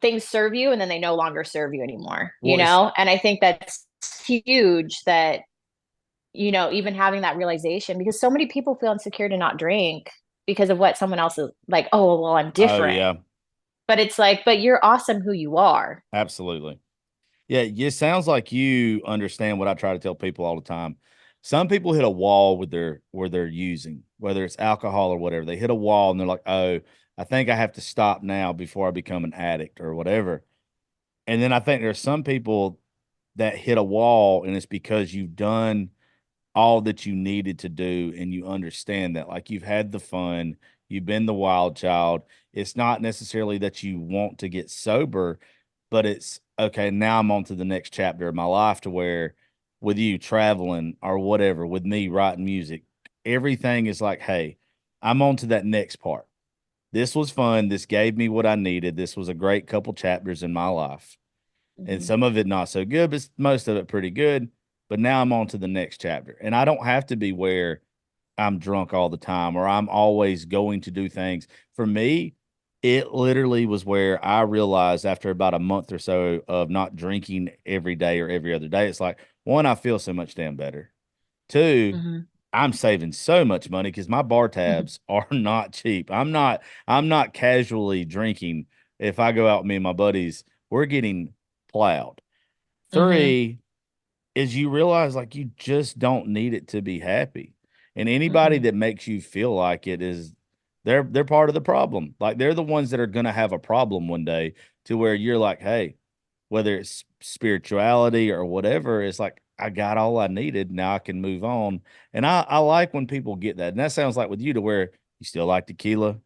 things serve you and then they no longer serve you anymore, Well, it's And I think that's huge that, even having that realization because so many people feel insecure to not drink because of what someone else is like, oh, well, I'm oh different. yeah, But it's like, but you're awesome who you are. absolutely. Yeah, it sounds like you understand what I try to tell people all the time. Some people hit a wall with their where they're using, whether it's alcohol or whatever. They hit a wall and they're like, "Oh, I think I have to stop now before I become an addict or whatever." And then I think there's some people that hit a wall and it's because you've done all that you needed to do and you understand that like you've had the fun, you've been the wild child. It's not necessarily that you want to get sober, but it's okay, now I'm on to the next chapter of my life to where with you traveling or whatever, with me writing music, everything is like, hey, I'm on to that next part. This was fun. This gave me what I needed. This was a great couple chapters in my life. And Mm-hmm. some of it not so good, but most of it pretty good. But now I'm on to the next chapter. And I don't have to be where I'm drunk all the time or I'm always going to do things. For me, it literally was where I realized after about a month or so of not drinking every day or every other day, it's like, one, I feel so much damn better. Two, Mm-hmm. I'm saving so much money because my bar tabs are not cheap. I'm not casually drinking. If I go out with me and my buddies, we're getting plowed. Mm-hmm. Three is you realize like you just don't need it to be happy. And anybody Mm-hmm. that makes you feel like it is they're part of the problem. Like they're the ones that are gonna have a problem one day to where you're like, hey, whether it's spirituality or whatever, it's like I got all I needed. Now I can move on. And I like when people get that. And that sounds like with you to where you still like tequila.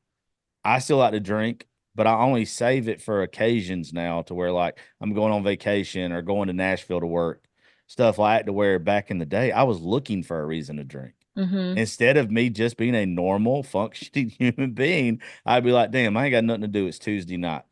I still like to drink, but I only save it for occasions now to where like I'm going on vacation or going to Nashville to work, stuff like that, to where back in the day I was looking for a reason to drink. Mm-hmm. Instead of me just being a normal functioning human being, I'd be like, damn, I ain't got nothing to do. It's Tuesday night.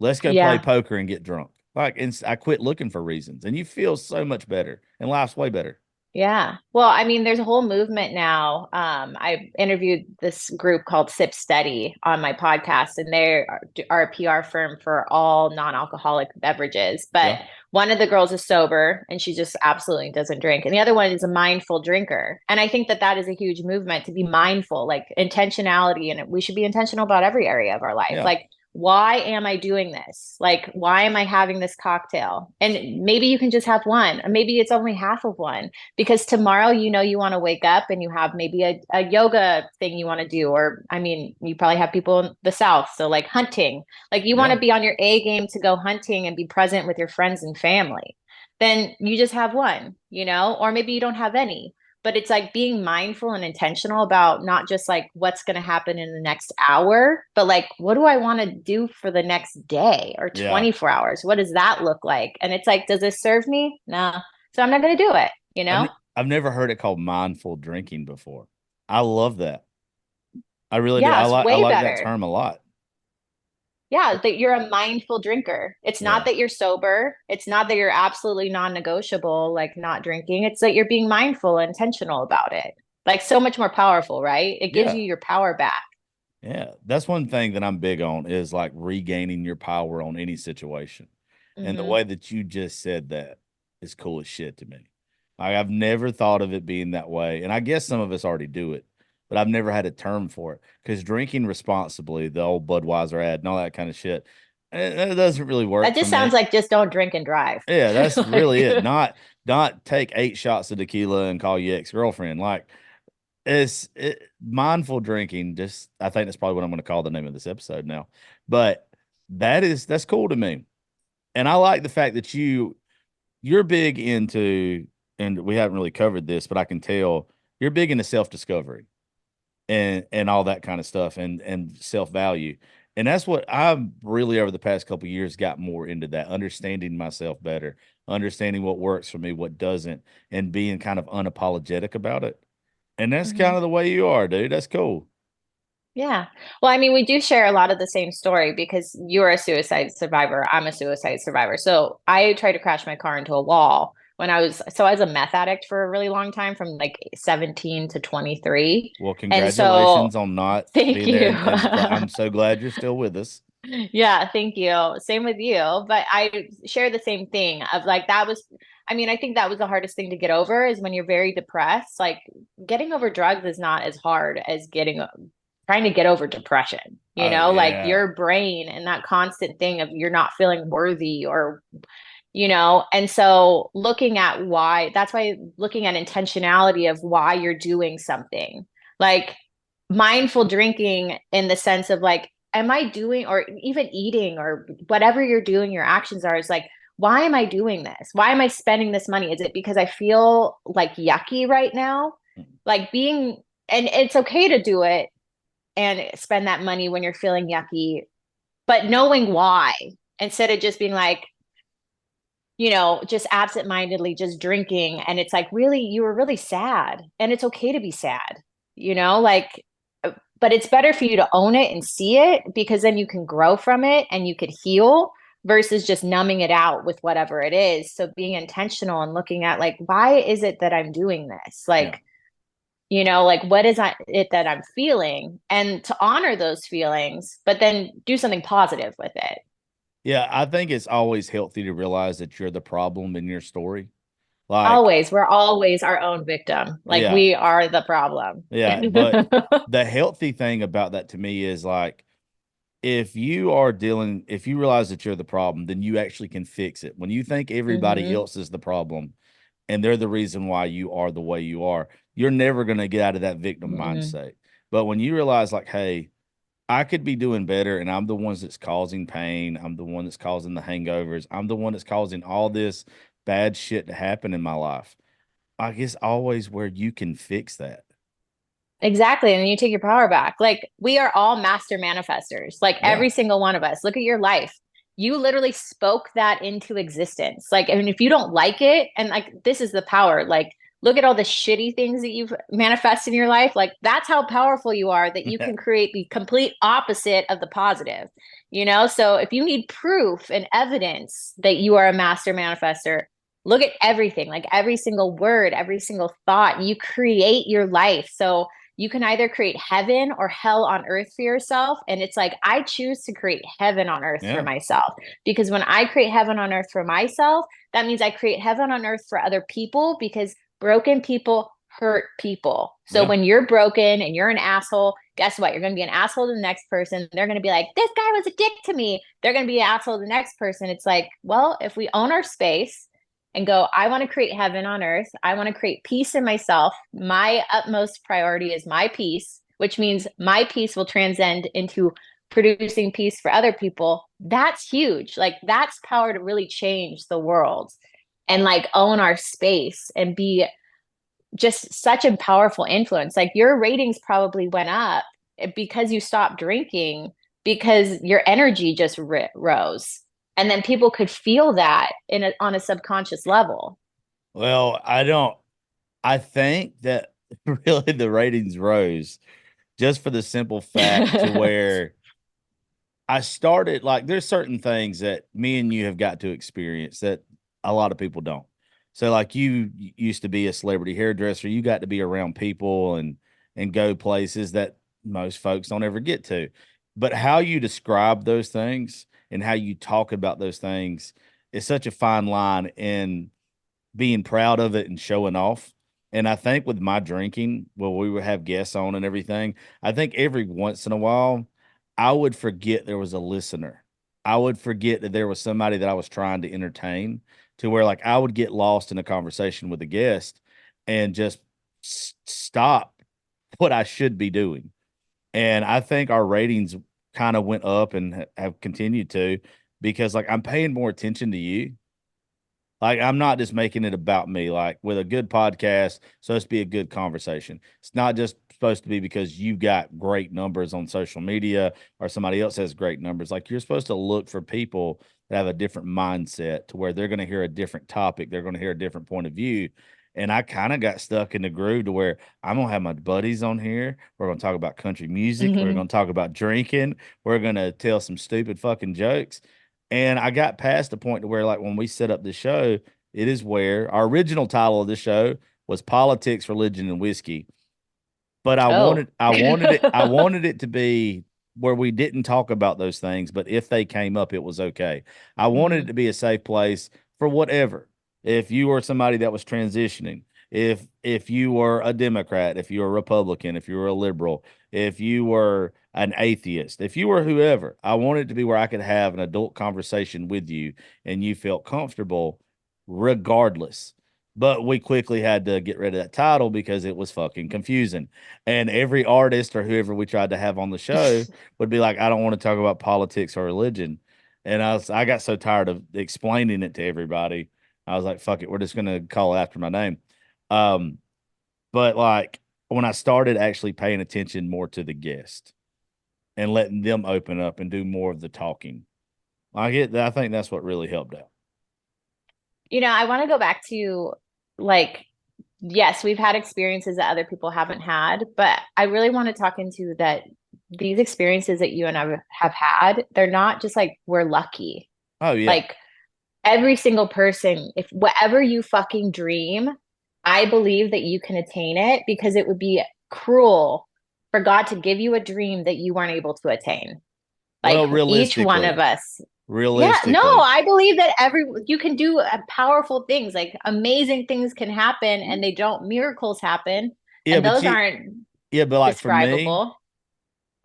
Let's go play Yeah. poker and get drunk. Like, and I quit looking for reasons, and you feel so much better, and life's way better. Yeah. Well, I mean, there's a whole movement now. I interviewed this group called Sip Steady on my podcast, and they are a PR firm for all non-alcoholic beverages. But Yeah, one of the girls is sober and she just absolutely doesn't drink. And the other one is a mindful drinker. And I think that that is a huge movement to be mindful, like intentionality. And we should be intentional about every area of our life. yeah, Like, why am I doing this? Like, why am I having this cocktail? And maybe you can just have one, or maybe it's only half of one because tomorrow you want to wake up and you have maybe a yoga thing you want to do, or I mean you probably have people in the south, so like hunting, like you want yeah, to be on your A game to go hunting and be present with your friends and family. Then you just have one, or maybe you don't have any, but it's like being mindful and intentional about not just like what's going to happen in the next hour, but like what do I want to do for the next day or yeah. 24 hours? What does that look like? And it's like, does this serve me? No, so I'm not going to do it, I've I've never heard it called mindful drinking before. I love that. I really do. Yeah, it's I way like that better. term a lot. Yeah, that you're a mindful drinker. It's not Yeah, that you're sober. It's not that you're absolutely non-negotiable, like not drinking. It's that you're being mindful and intentional about it. Like so much more powerful, right? It gives yeah, you your power back. yeah. That's one thing that I'm big on is like regaining your power on any situation. And the Hmm. way that you just said that is cool as shit to me. Like I've never thought of it being that way. And I guess some of us already do it, but I've never had a term for it. Because drinking responsibly, the old Budweiser ad and all that kind of shit, that doesn't really That work for just sounds me. like just don't drink and drive. Yeah, that's really Like, it. Not take 8 shots of tequila and call you ex-girlfriend. Like mindful drinking. Just I think that's probably what I'm going to call the name of this episode now. But that's cool to me. And I like the fact that you're big into, and we haven't really covered this, but I can tell you're big into self-discovery. and all that kind of stuff and self-value. And that's what I've really over the past couple of years got more into, that understanding myself better, understanding what works for me, what doesn't, and being kind of unapologetic about it. And that's kind Mhm. of the way you are, dude. That's cool. Yeah. Well, I mean, we do share a lot of the same story because you're a suicide survivor. I'm a suicide survivor. So I tried to crash my car into a wall when I was a meth addict for a really long time from like 17 to 23. Well, And so congratulations on not thank being there, you. and I'm so glad you're still with us. Yeah, thank you. Same with you. But I share the same thing of like that was, I mean, I think that was the hardest thing to get over is when you're very depressed. Like getting over drugs is not as hard as getting trying to get over depression. You Oh know, like yeah. your brain and that constant thing of you're not feeling worthy or and so looking at why, that's why looking at intentionality of why you're doing something, like mindful drinking in the sense of like, am I doing, or even eating or whatever you're doing, your actions are, is like, why am I doing this? Why am I spending this money? Is it because I feel like yucky right now? Like being, and it's okay to do it and spend that money when you're feeling yucky, but knowing why instead of just being like, just absentmindedly just drinking. And it's like, really, you were really sad. And it's okay to be sad, like, but it's better for you to own it and see it because then you can grow from it and you could heal versus just numbing it out with whatever it is. So being intentional and looking at like, why is it that I'm doing this? Yeah. Like, like what is it that I'm feeling and to honor those feelings, but then do something positive with it. Yeah, I think it's always healthy to realize that you're the problem in your story. Like, Always, we're always our own victim. Like yeah, we are the problem. yeah. But the healthy thing about that to me is like, if you realize that you're the problem, then you actually can fix it. When you think everybody Hmm. else is the problem and they're the reason why you are the way you are, you're never going to get out of that victim Mm-mm. mindset. But when you realize, like, hey, I could be doing better, and I'm the ones that's causing pain. I'm the one that's causing the hangovers. I'm the one that's causing all this bad shit to happen in my life. I guess always where you can fix that. Exactly. And then you take your power back. Like we are all master manifestors, like Yeah. every single one of us. Look at your life. You literally spoke that into existence. Like, I mean, if you don't like it, and like this is the power, like look at all the shitty things that you've manifested in your life. Like that's how powerful you are that you Yeah. can create the complete opposite of the positive. So if you need proof and evidence that you are a master manifester, look at everything, like every single word, every single thought. You create your life. So you can either create heaven or hell on earth for yourself. And it's like, I choose to create heaven on earth for Yeah. myself. Because when I create heaven on earth for myself, that means I create heaven on earth for other people because broken people hurt people. So Yeah. when you're broken and you're an asshole, guess what? You're going to be an asshole to the next person. They're going to be like, this guy was a dick to me. They're going to be an asshole to the next person. It's like, well, if we own our space, and go, I want to create heaven on earth. I want to create peace in myself. My utmost priority is my peace, which means my peace will transcend into producing peace for other people. That's huge. Like that's power to really change the world and like own our space and be just such a powerful influence. Like your ratings probably went up because you stopped drinking because your energy just rose. And then people could feel that on a subconscious level. Well, I think that really the ratings rose just for the simple fact to where I started, like, there's certain things that me and you have got to experience that a lot of people don't. So like you used to be a celebrity hairdresser, you got to be around people and go places that most folks don't ever get to. But how you describe those things and how you talk about those things is such a fine line in being proud of it and showing off. And I think with my drinking, well, we would have guests on and everything. I think every once in a while, I would forget there was a listener. I would forget that there was somebody that I was trying to entertain, to where like I would get lost in a conversation with a guest and just stop what I should be doing. And I think our ratings kind of went up and have continued to, because like I'm paying more attention to you. Like I'm not just making it about me. Like with a good podcast, so it's be a good conversation. It's not just supposed to be because you got great numbers on social media or somebody else has great numbers. Like, you're supposed to look for people that have a different mindset to where they're going to hear a different topic. They're going to hear a different point of view. And I kind of got stuck in the groove to where I'm going to have my buddies on here. We're going to talk about country music. We're going to talk about drinking. We're going to tell some stupid fucking jokes. And I got past the point to where, like, when we set up the show, it is where our original title of the show was Politics, Religion, and Whiskey. But I wanted it to be where we didn't talk about those things, but if they came up, it was okay. I wanted it to be a safe place for whatever. If you were somebody that was transitioning, if you were a Democrat, if you were a Republican, if you were a liberal, if you were an atheist, if you were whoever, I wanted it to be where I could have an adult conversation with you and you felt comfortable regardless. But we quickly had to get rid of that title because it was fucking confusing. And every artist or whoever we tried to have on the show would be like, I don't want to talk about politics or religion. And I got so tired of explaining it to everybody. I was like, fuck it, we're just gonna call it after my name. But like when I started actually paying attention more to the guest and letting them open up and do more of the talking, I think that's what really helped out. I want to go back to, like, yes, we've had experiences that other people haven't had, but I really want to talk into that these experiences that you and I have had, they're not just like we're lucky. Oh yeah. Like every single person, if whatever you fucking dream, I believe that you can attain it, because it would be cruel for God to give you a dream that you weren't able to attain. Like each one of us. Realistically. Yeah, no, I believe that you can do powerful things, like amazing things can happen, and miracles happen. Yeah, and but those aren't but like describable. For me,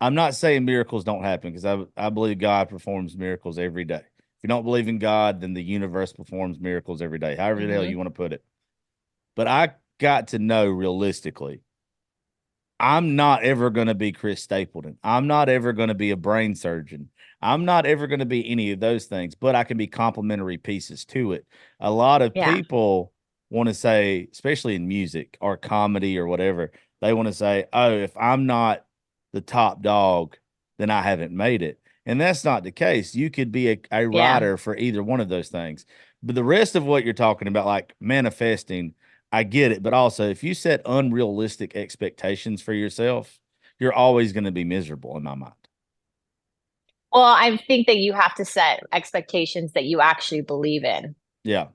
I'm not saying miracles don't happen, because I believe God performs miracles every day. If you don't believe in God, then the universe performs miracles every day, however the hell you want to put it. But I got to know realistically, I'm not ever going to be Chris Stapleton. I'm not ever going to be a brain surgeon. I'm not ever going to be any of those things, but I can be complementary pieces to it. A lot of people want to say, especially in music or comedy or whatever, they want to say, oh, if I'm not the top dog, then I haven't made it. And that's not the case. You could be a writer for either one of those things. But the rest of what you're talking about, like manifesting, I get it. But also, if you set unrealistic expectations for yourself, you're always going to be miserable in my mind. Well, I think that you have to set expectations that you actually believe in. Yeah.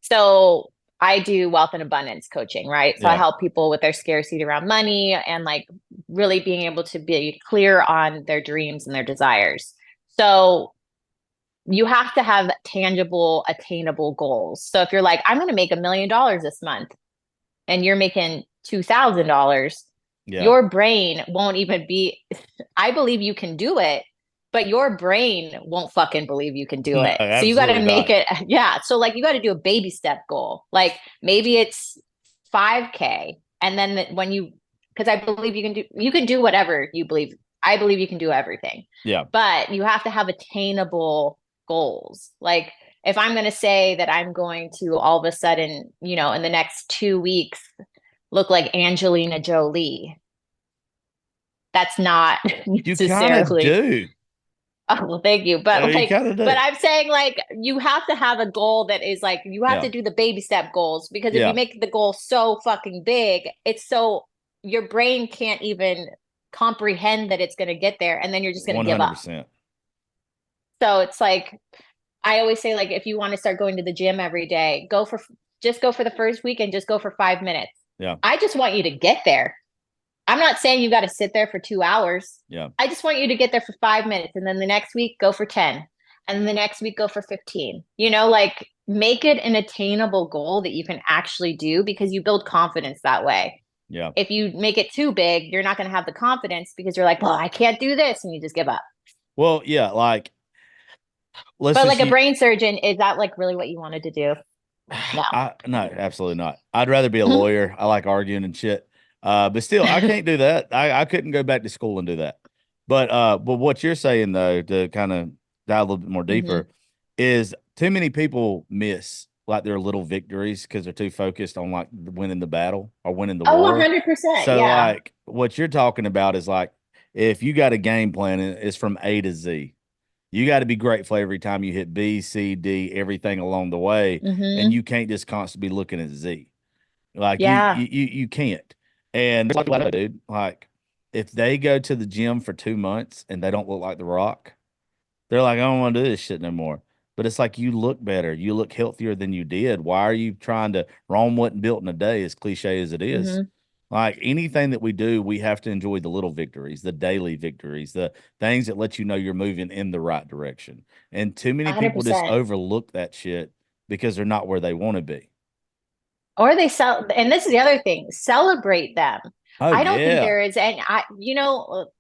So I do wealth and abundance coaching, right? So I help people with their scarcity around money and like really being able to be clear on their dreams and their desires. So you have to have tangible, attainable goals. So if you're like, I'm going to make $1 million this month, and you're making $2,000, your brain won't even be, I believe you can do it, but your brain won't fucking believe you can do it. So you got to make it. Yeah. So like you got to do a baby step goal. Like maybe it's 5K. And then because I believe you can do whatever you believe. I believe you can do everything. Yeah. But you have to have attainable goals. Like if I'm going to say that I'm going to all of a sudden, in the next 2 weeks, look like Angelina Jolie, that's not necessarily. You kind of do. Oh, well, thank you. But but I'm saying like you have to have a goal that is like you have to do the baby step goals, because if you make the goal so fucking big, it's so your brain can't even comprehend that it's going to get there, and then you're just going to give up. So it's like I always say, like if you want to start going to the gym every day, just go for the first week and just go for 5 minutes. Yeah. I just want you to get there. I'm not saying you got to sit there for 2 hours. Yeah. I just want you to get there for 5 minutes, and then the next week go for 10, and then the next week go for 15. Like make it an attainable goal that you can actually do, because you build confidence that way. Yeah. If you make it too big, you're not going to have the confidence, because you're like, well, I can't do this, and you just give up. Well, yeah, like but like a brain surgeon, is that like really what you wanted to do? No. No, absolutely not. I'd rather be a lawyer. I like arguing and shit. But still, I can't do that. I couldn't go back to school and do that. But what you're saying though, to kind of dive a little bit more deeper, is too many people miss like their little victories because they're too focused on like winning the battle or winning the Oh, war. 100%. So Yeah. like what you're talking about is like if you got a game plan and it's from A to Z, you got to be grateful every time you hit B, C, D, everything along the way, and Mm-hmm. you can't just constantly be looking at Z. Like Yeah. you can't. And like, dude, like if they go to the gym for 2 months and they don't look like the Rock, they're like, I don't want to do this shit no more. But it's like you look better, you look healthier than you did. Why are you trying to? Rome wasn't built in a day, as cliche as it is. Mm-hmm. Like anything that we do, we have to enjoy the little victories, the daily victories, the things that let you know you're moving in the right direction. And too many people just 100%. overlook that shit because they're not where they want to be. Or they sell, and this is the other thing, celebrate them. Oh I don't think yeah. there is any,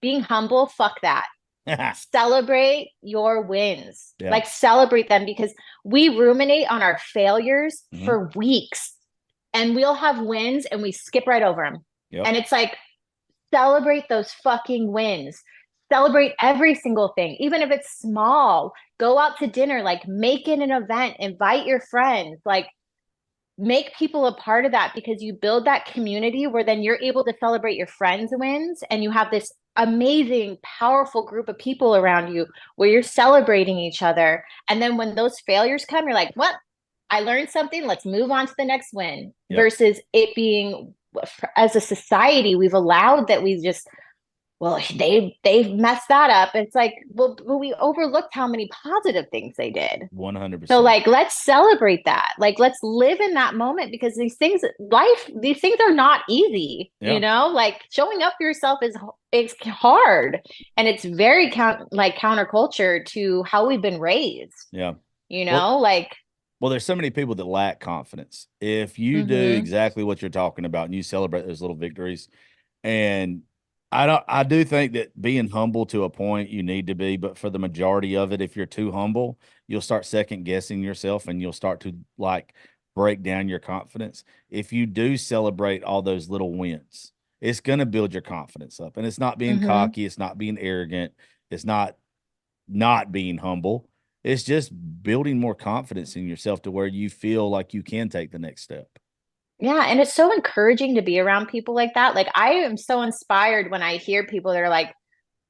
being humble, fuck that. Celebrate your wins. Yeah. Like celebrate them, because we ruminate on our failures Mhm. for weeks and we'll have wins and we skip right over them. Yep. And it's like, celebrate those fucking wins. Celebrate every single thing, even if it's small. Go out to dinner, like make it an event, invite your friends, like make people a part of that, because you build that community where then you're able to celebrate your friends' wins and you have this amazing, powerful group of people around you where you're celebrating each other. And then when those failures come, you're like, what? I learned something. Let's move on to the next win. Yep. Versus it being, as a society, we've allowed that we just, well, they've messed that up. It's like, well, we overlooked how many positive things they did. 100%. So like, let's celebrate that. Like, let's live in that moment, because these things are not easy, Yeah. like showing up for yourself is hard. And it's very counterculture to how we've been raised, Yeah. Well, there's so many people that lack confidence. If you do mm-hmm. exactly what you're talking about and you celebrate those little victories, and I do think that being humble to a point you need to be, but for the majority of it, if you're too humble, you'll start second guessing yourself and you'll start to like break down your confidence. If you do celebrate all those little wins, it's going to build your confidence up. And it's not being Mm-hmm. cocky, it's not being arrogant, it's not being humble. It's just building more confidence in yourself to where you feel like you can take the next step. Yeah, and it's so encouraging to be around people like that. Like, I am so inspired when I hear people that are like,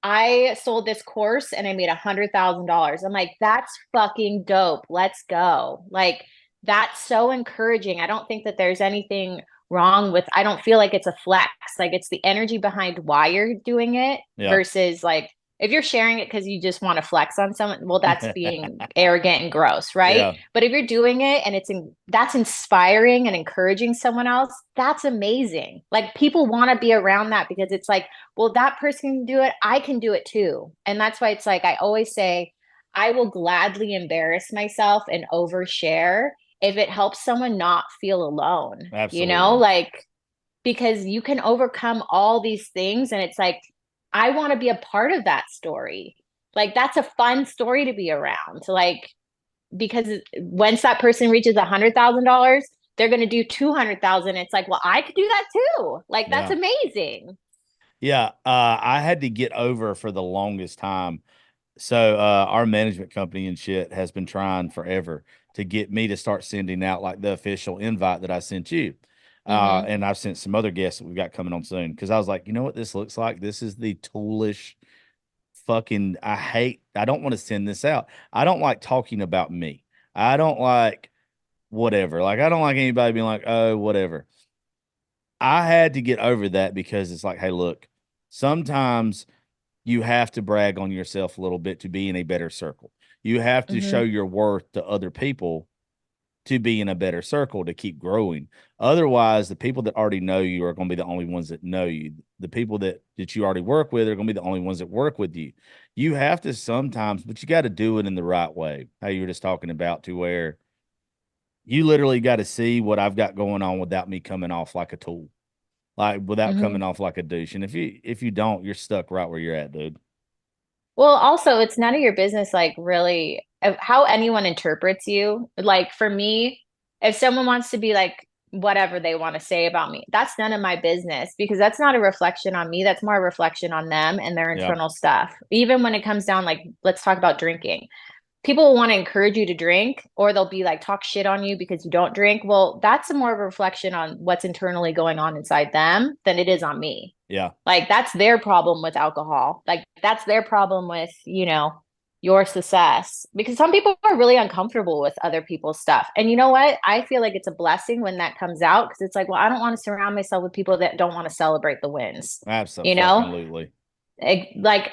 I sold this course and I made $100,000. I'm like, that's fucking dope. Let's go. Like, that's so encouraging. I don't think that there's anything wrong with, I don't feel like it's a flex. Like, it's the energy behind why you're doing it versus like, if you're sharing it because you just want to flex on someone, well, that's being arrogant and gross, right? Yeah. But if you're doing it and that's inspiring and encouraging someone else, that's amazing. Like, people want to be around that, because it's like, well, that person can do it, I can do it too. And that's why it's like, I always say, I will gladly embarrass myself and overshare if it helps someone not feel alone. Absolutely. Like, because you can overcome all these things, and it's like, I want to be a part of that story. Like, that's a fun story to be around. Like, because once that person reaches $100,000, they're going to do 200,000. It's like, well, I could do that too. Like, that's amazing. Yeah. I had to get over for the longest time. So our management company and shit has been trying forever to get me to start sending out like the official invite that I sent you. And I've sent some other guests that we've got coming on soon. Cause I was like, you know what this looks like? This is the toolish fucking, I don't want to send this out. I don't like talking about me. I don't like whatever. Like, I don't like anybody being like, oh, whatever. I had to get over that because it's like, hey, look, sometimes you have to brag on yourself a little bit to be in a better circle. You have to show your worth to other people to be in a better circle, to keep growing. Otherwise, the people that already know you are going to be the only ones that know you. The people that you already work with are going to be the only ones that work with you. You have to sometimes, but you got to do it in the right way. How you were just talking about, to where you literally got to see what I've got going on without me coming off like a tool, like without coming off like a douche. And if you don't, you're stuck right where you're at, dude. Well, also, it's none of your business, like, really, how anyone interprets you. Like, for me, if someone wants to be like, whatever they want to say about me, that's none of my business, because that's not a reflection on me. That's more a reflection on them and their internal stuff. Even when it comes down, like, let's talk about drinking. people will want to encourage you to drink, or they'll be like talk shit on you because you don't drink. Well, that's a more of a reflection on what's internally going on inside them than it is on me. Yeah. Like that's their problem with alcohol. Like that's their problem with, your success, because some people are really uncomfortable with other people's stuff. And you know what? I feel like it's a blessing when that comes out, because it's like, well, I don't want to surround myself with people that don't want to celebrate the wins. Absolutely. Like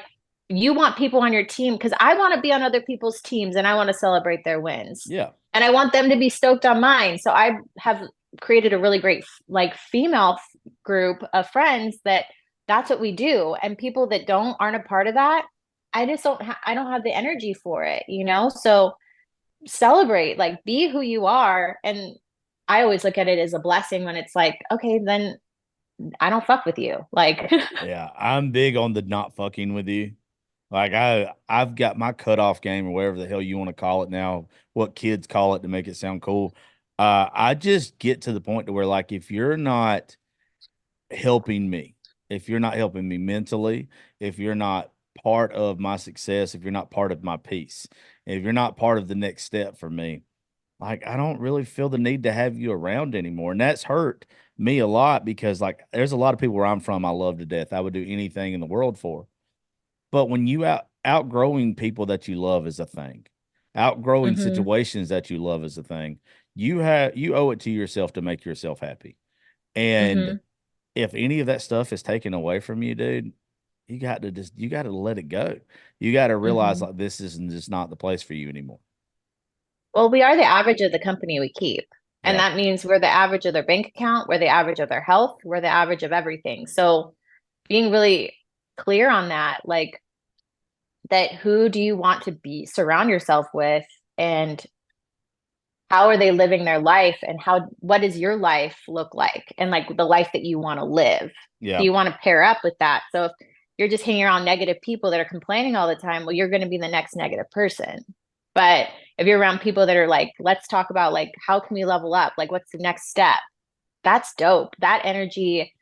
you want people on your team, because I want to be on other people's teams and I want to celebrate their wins. Yeah. And I want them to be stoked on mine. So I have created a really great like female group of friends that's what we do. And people that aren't a part of that, I just I don't have the energy for it, So celebrate, like be who you are. And I always look at it as a blessing when it's like, okay, then I don't fuck with you. Like, yeah, I'm big on the not fucking with you. Like I've got my cutoff game, or whatever the hell you want to call it now, what kids call it to make it sound cool. I just get to the point to where, like, if you're not helping me, if you're not helping me mentally, if you're not part of my success, if you're not part of my peace, if you're not part of the next step for me, like, I don't really feel the need to have you around anymore. And that's hurt me a lot, because like there's a lot of people where I'm from I love to death. I would do anything in the world for. But when you outgrowing people that you love is a thing, outgrowing situations that you love is a thing, you owe it to yourself to make yourself happy. And if any of that stuff is taken away from you, dude, you got to let it go. You got to realize like this isn't just not the place for you anymore. Well, we are the average of the company we keep. And Yeah. that means we're the average of their bank account, we're the average of their health, we're the average of everything. So being really clear on that, like that who do you want to surround yourself with, and how are they living their life, and what does your life look like, and like the life that you want to live. Yeah. Do you want to pair up with that? So if you're just hanging around negative people that are complaining all the time, well, you're going to be the next negative person. But if you're around people that are like, let's talk about like, how can we level up? Like, what's the next step? That's dope. That energy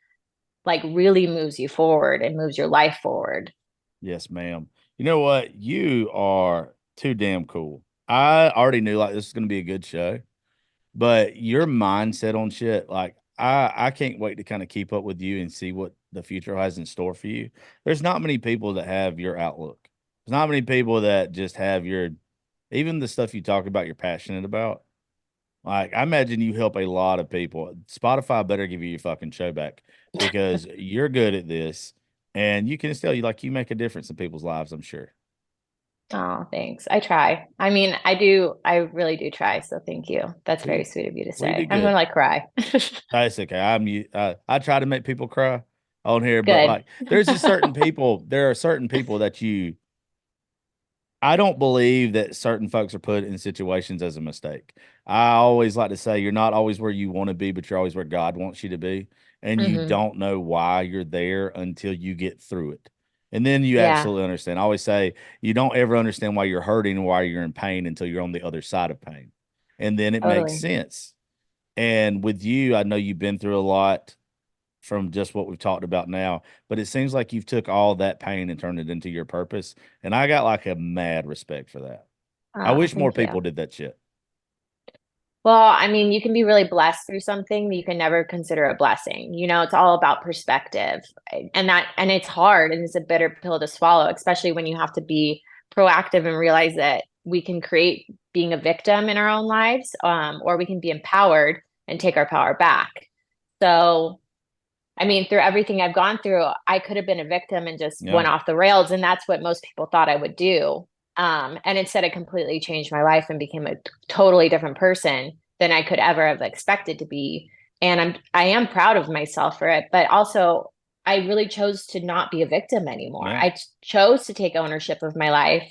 like really moves you forward and moves your life forward. Yes, ma'am. You know what? You are too damn cool. I already knew like this is going to be a good show, but your mindset on shit, like I can't wait to kind of keep up with you and see what the future has in store for you. There's not many people that have your outlook. There's not many people that just have even the stuff you talk about, you're passionate about. Like, I imagine you help a lot of people. Spotify better give you your fucking show back, because you're good at this, and you can still you make a difference in people's lives, I'm sure. Oh, thanks. I try. I mean, I do. I really do try. So thank you. That's very sweet of you to Well, you say. did I'm good. gonna like cry. That's okay. I try to make people cry on here, but Good. like there are certain people that I don't believe that certain folks are put in situations as a mistake. I always like to say you're not always where you want to be, but you're always where God wants you to be. And you don't know why you're there until you get through it. And then you Yeah, absolutely understand. I always say you don't ever understand why you're hurting and why you're in pain until you're on the other side of pain. And then it makes totally. sense. And with you, I know you've been through a lot from just what we've talked about now, but it seems like you've took all that pain and turned it into your purpose. And I got like a mad respect for that. I Oh, wish more thank people you. did that shit. Well, I mean, you can be really blessed through something that you can never consider a blessing. It's all about perspective. And it's hard, and it's a bitter pill to swallow, especially when you have to be proactive and realize that we can create being a victim in our own lives, or we can be empowered and take our power back. So, I mean, through everything I've gone through, I could have been a victim and just Yeah. went off the rails. And that's what most people thought I would do. And instead, it completely changed my life and became a totally different person than I could ever have expected to be. And I am proud of myself for it. But also, I really chose to not be a victim anymore. Yeah. I chose to take ownership of my life,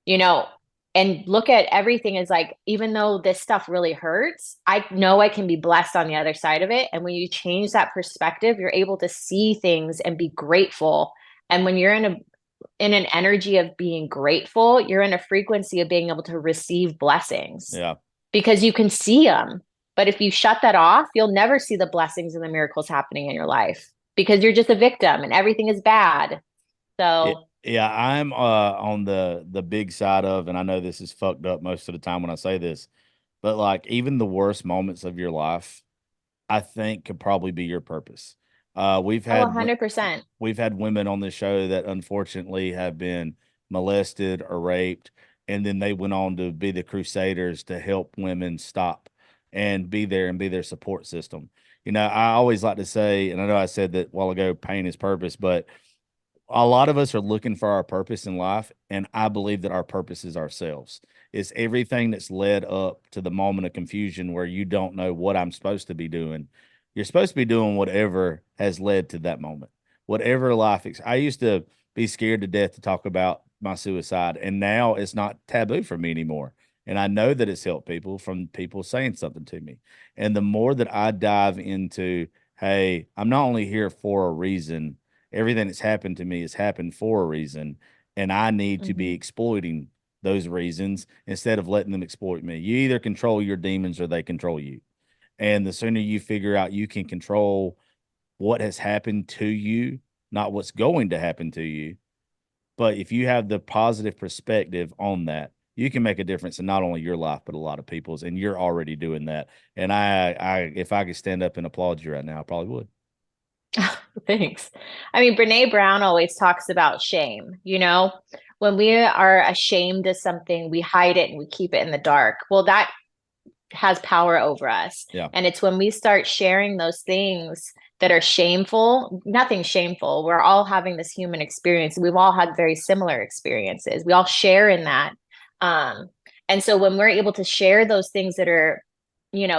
you know, and look at everything as like, even though this stuff really hurts, I know I can be blessed on the other side of it. And when you change that perspective, you're able to see things and be grateful. And when you're in an energy of being grateful, you're in a frequency of being able to receive blessings. Yeah. Because you can see them. But if you shut that off, you'll never see the blessings and the miracles happening in your life, because you're just a victim and everything is bad. So Yeah, I'm on the big side of, and I know this is fucked up most of the time when I say this, but like even the worst moments of your life, I think could probably be your purpose. We've Oh, had 100%. we've had women on this show that unfortunately have been molested or raped, and then they went on to be the crusaders to help women stop and be there and be their support system. I always like to say, and I know I said that a while ago, pain is purpose, but a lot of us are looking for our purpose in life, and I believe that our purpose is ourselves. It's everything that's led up to the moment of confusion where you don't know what I'm supposed to be doing. You're supposed to be doing whatever has led to that moment, whatever I used to be scared to death to talk about my suicide, and now it's not taboo for me anymore. And I know that it's helped people from people saying something to me. And the more that I dive into, hey, I'm not only here for a reason, everything that's happened to me has happened for a reason, and I need to be Hmm. exploiting those reasons instead of letting them exploit me. You either control your demons or they control you. And the sooner you figure out you can control what has happened to you, not what's going to happen to you, but if you have the positive perspective on that, you can make a difference in not only your life but a lot of people's, and you're already doing that. And if I could stand up and applaud you right now, I probably would. Thanks. I mean, Brene Brown always talks about shame. When we are ashamed of something, we hide it and we keep it in the dark. Well, that has power over us. Yeah. And it's when we start sharing those things that are shameful, nothing shameful. We're all having this human experience. We've all had very similar experiences. We all share in that. Um, and so when we're able to share those things that are,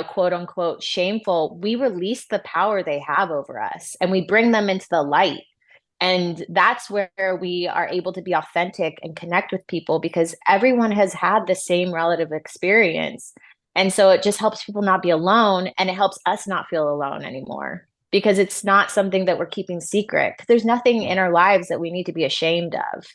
quote unquote, shameful, we release the power they have over us and we bring them into the light. And that's where we are able to be authentic and connect with people because everyone has had the same relative experience. And so it just helps people not be alone and it helps us not feel alone anymore because it's not something that we're keeping secret. There's nothing in our lives that we need to be ashamed of.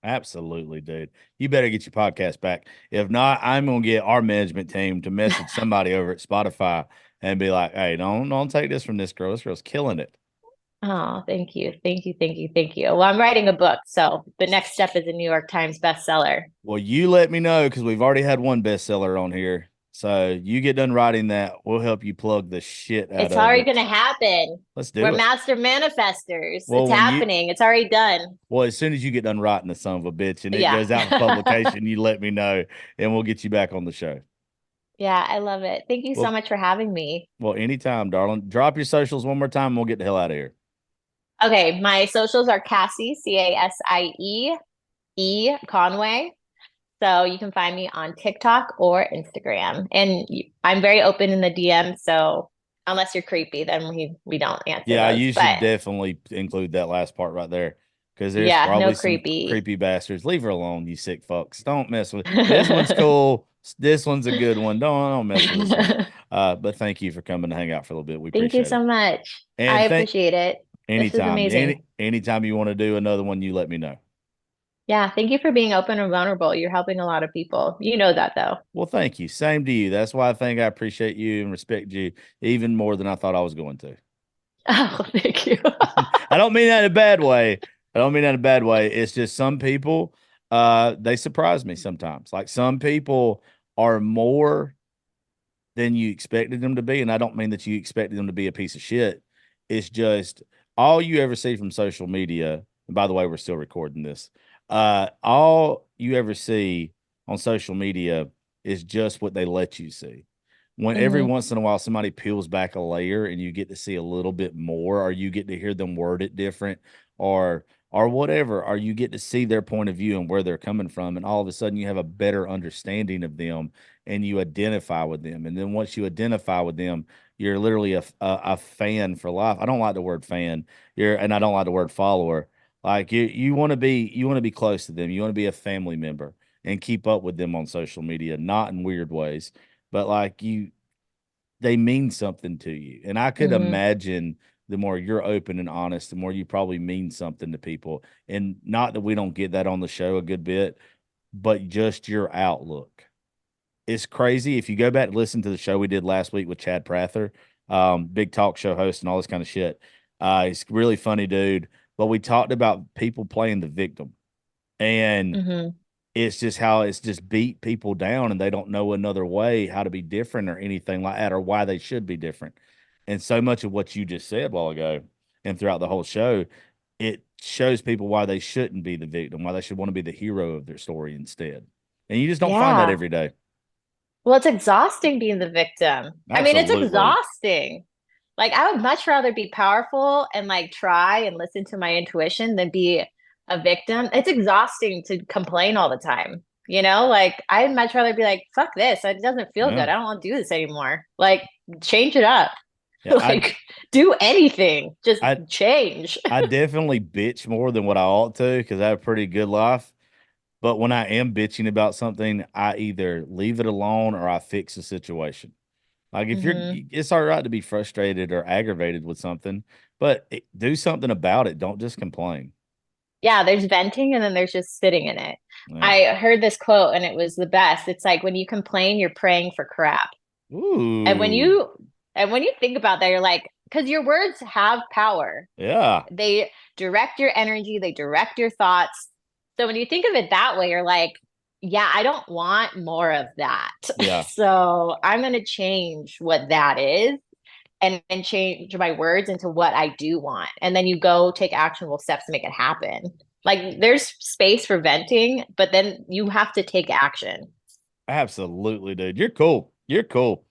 Absolutely, dude. You better get your podcast back. If not, I'm gonna get our management team to message somebody over at Spotify and be like, "Hey, don't take this from this girl. This girl's killing it." Oh, thank you. Thank you. Thank you. Thank you. Well, I'm writing a book. So the next step is a New York Times bestseller. Well, you let me know because we've already had one bestseller on here. So you get done writing that, we'll help you plug the shit out It's of already it. going to happen. Let's We're do it. master manifestors. Well, It's happening. It's already done. as soon as you get done writing the son of a bitch and it Yeah. goes out for publication, you let me know and we'll get you back on the show. Yeah, I love it. Thank you so Well, much for having me. anytime, darling. Drop your socials one more time and we'll get the hell out of here. Okay, my socials are Cassie, Casie Conway. So you can find me on TikTok or Instagram. And I'm very open in the DM. So unless you're creepy, then we don't answer Yeah, those. you should But definitely include that last part right there because there's yeah, no probably some creepy. creepy bastards. Leave her alone, you sick fucks. Don't mess with this one's cool. This one's a good one. Don't mess with this one. But thank you for coming to hang out for a little bit. We Thank you appreciate it. so much. I And thank appreciate it. This was anytime, amazing. anytime you want to do another one, you let me know. Yeah, thank you for being open and vulnerable. You're helping a lot of people. You know that though. Well, thank you. Same to you. That's why I think I appreciate you and respect you even more than I thought I was going to. Oh, thank you. I don't mean that in a bad way. I don't mean that in a bad way. It's just some people, they surprise me sometimes. Like some people are more than you expected them to be. And I don't mean that you expected them to be a piece of shit. It's just all you ever see from social media. And by the way, we're still recording this. All you ever see on social media is just what they let you see. When every Hmm. once in a while somebody peels back a layer and you get to see a little bit more, or you get to hear them word it different, or whatever, or you get to see their point of view and where they're coming from, and all of a sudden you have a better understanding of them and you identify with them. And then once you identify with them, you're literally a fan for life. I don't like the word fan. And I don't like the word follower. Like you want to be close to them. You want to be a family member and keep up with them on social media, not in weird ways, but like they mean something to you. And I could Hmm. imagine the more you're open and honest, the more you probably mean something to people. And not that we don't get that on the show a good bit, but just your outlook. It's crazy. If you go back and listen to the show we did last week with Chad Prather, big talk show host and all this kind of shit. He's a really funny dude. but we talked about people playing the victim. And Mm-hmm. it's just how it's just beat people down and they don't know another way how to be different or anything like that or why they should be different. And so much of what you just said a while ago and throughout the whole show, it shows people why they shouldn't be the victim, why they should want to be the hero of their story instead. And you just don't find that Yeah. every day. Well, it's exhausting being the victim. I mean, it's Absolutely. exhausting. Like, I would much rather be powerful and like try and listen to my intuition than be a victim. It's exhausting to complain all the time. Like I'd much rather be like, fuck this. It doesn't feel Yeah. good. I don't want to do this anymore. Like, change it up. Yeah. Like, do anything. Just I change. I definitely bitch more than what I ought to because I have a pretty good life. But when I am bitching about something, I either leave it alone or I fix the situation. Like if Hmm. it's all right to be frustrated or aggravated with something, but do something about it. Don't just complain. Yeah, there's venting and then there's just sitting in it. Yeah. I heard this quote and it was the best. It's like when you complain, you're praying for crap. And when Ooh. you and when you think about that, you're like, because your words have power. Yeah. They direct your energy, they direct your thoughts. So when you think of it that way, you're like, yeah, I don't want more of that. Yeah. So I'm going to change what that is and change my words into what I do want. And then you go take actionable steps to make it happen. Like there's space for venting, but then you have to take action. Absolutely, dude. You're cool. You're cool.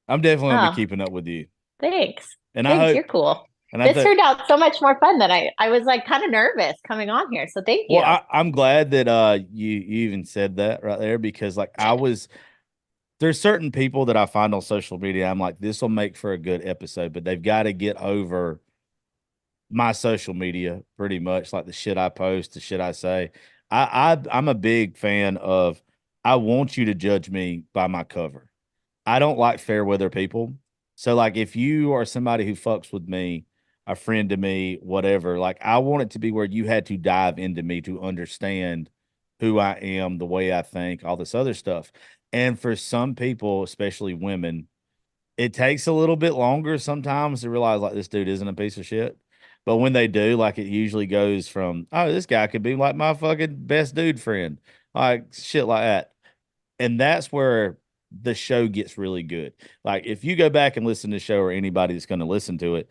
I'm definitely gonna be Oh, keeping up with you. thanks. And I Thanks. hope You're cool. and I This think turned out so much more fun than I was like kind of nervous coming on here. So thank well, you. I'm glad that you even said that right there because like there's certain people that I find on social media, I'm like, this will make for a good episode, but they've got to get over my social media pretty much, like the shit I post, the shit I say. I'm a big fan of I want you to judge me by my cover. I don't like fair weather people. So like if you are somebody who fucks with me, a friend to me, whatever, like I want it to be where you had to dive into me to understand who I am, the way I think, all this other stuff. And for some people, especially women, it takes a little bit longer sometimes to realize like this dude isn't a piece of shit. But when they do, like it usually goes from, oh, this guy could be like my fucking best dude friend, like shit like that. And that's where the show gets really good. Like if you go back and listen to the show or anybody that's going to listen to it,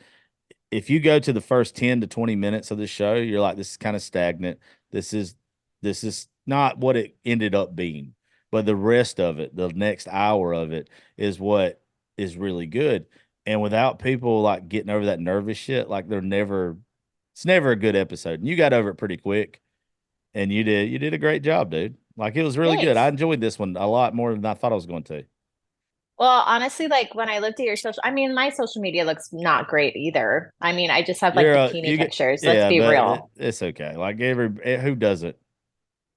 if you go to the first 10 to 20 minutes of the show, you're like, this is kind of stagnant. This is this is not what it ended up being. But the rest of it, the next hour of it, is what is really good. And without people like getting over that nervous shit, like it's never a good episode. And you got over it pretty quick. And you did a great job, dude. Like it was really good. I Thanks. enjoyed this one a lot more than I thought I was going to. Well, honestly, like when I looked at your I mean, my social media looks not great either. I mean, I just have like bikini You get pictures. Let's yeah, be but real. it's okay. Like who does it?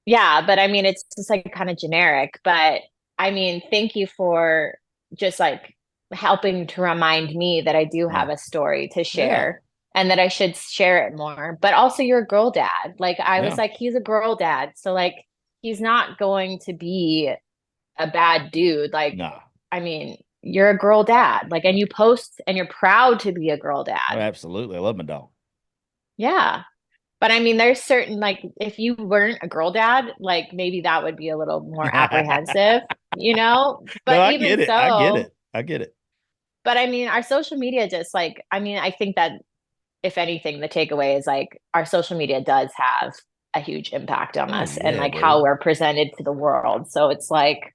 Yeah, but I mean, it's just like kind of generic. But I mean, thank you for just like helping to remind me that I do Yeah. have a story to Yeah. share and that I should share it more. But also, you're a girl dad. Like, I was Yeah. like, he's a girl dad. So, like, he's not going to be a bad dude. Like, Nah. I mean, you're a girl dad. Like, and you post and you're proud to be a girl Oh, dad. absolutely. I love my dog. Yeah. But I mean, there's certain like if you weren't a girl dad, like maybe that would be a little more apprehensive, you know? No, But I even get it. I get so, it. I get it. but I mean, our social media just like, I mean, I think that if anything, the takeaway is like our social media does have a huge impact on Oh us and yeah, like how dude. we're presented to the world. So it's like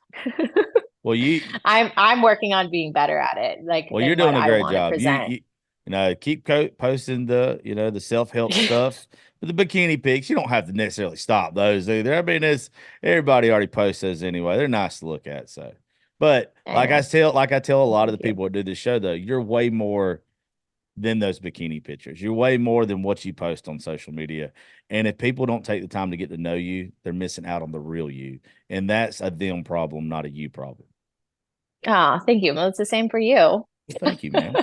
Well, you I'm working on being better at it, like well, you're in what doing a I great want to job. present. Keep posting the self-help stuff. But the bikini pics, you don't have to necessarily stop those either. I mean, it's everybody already posts those anyway. They're nice to look at. So, but I know. like I tell a lot of the Thank you. people that do this show, though, you're way more than those bikini pictures. You're way more than what you post on social media. And if people don't take the time to get to know you, they're missing out on the real you. And that's a them problem, not a you problem. Oh, thank you. Well, it's the same for you. Well, thank you, man.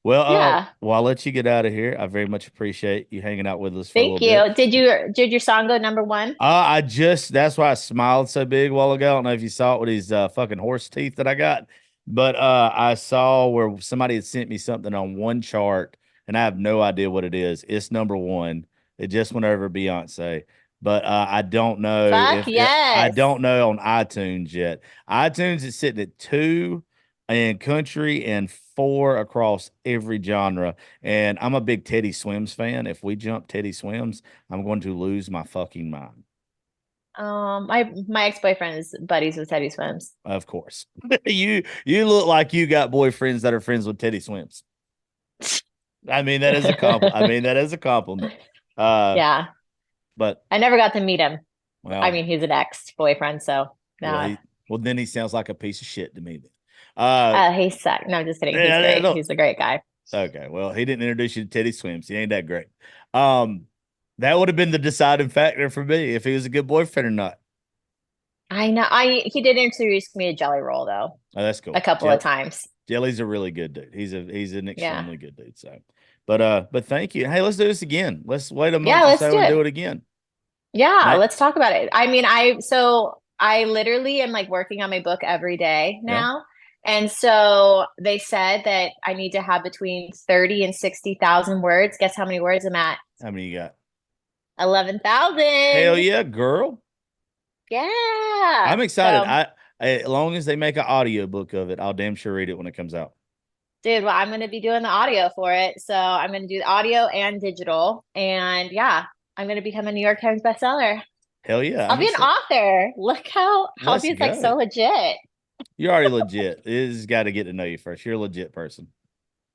Well, Yeah. I'll let you get out of here. I very much appreciate you hanging out with us for a little Thank bit. you. Did your song go number one? That's why I smiled so big a while ago. I don't know if you saw it with these fucking horse teeth that I got, but I saw where somebody had sent me something on one chart, and I have no idea what it is. It's number one. It just went over Beyonce. But I don't know Fuck I yes. don't know on iTunes yet. iTunes is sitting at 2 in country and 4 across every genre. And I'm a big Teddy Swims fan. If we jump Teddy Swims, I'm going to lose my fucking mind. My ex-boyfriend's buddies with Teddy Swims. Of course. You look like you got boyfriends that are friends with Teddy Swims. I mean, that is a compliment. I mean, that is a compliment. Yeah. But I never got to meet him. well, I mean, he's an ex-boyfriend, so no. well, then he sounds like a piece of shit to me. He sucked. No, I'm just kidding. He's Yeah, great. no. He's a great guy. Okay, well, he didn't introduce you to Teddy Swims. He ain't that great. That would have been the deciding factor for me if he was a good boyfriend or not. I know. He did introduce me to Jelly Roll though. Oh, that's cool. A couple of times. Jelly's a really good dude. He's an extremely good dude. So, but thank you. Hey, let's do this again. Let's wait a month or so and do it again. Yeah, let's talk about it. I mean, I literally am like working on my book every day now. Yeah. And so they said that I need to have between 30 and 60,000 words. Guess how many words I'm at? How many you got? 11,000. Hell yeah, girl. Yeah. I'm excited. So, as long as they make an audio book of it, I'll damn sure read it when it comes out. Dude, well, I'm going to be doing the audio for it. So I'm going to do the audio and digital. And yeah, I'm going to become a New York Times bestseller. Hell yeah. I'll be an author. Look how it's like so legit. You're already legit. It's got to get to know you first. You're a legit person.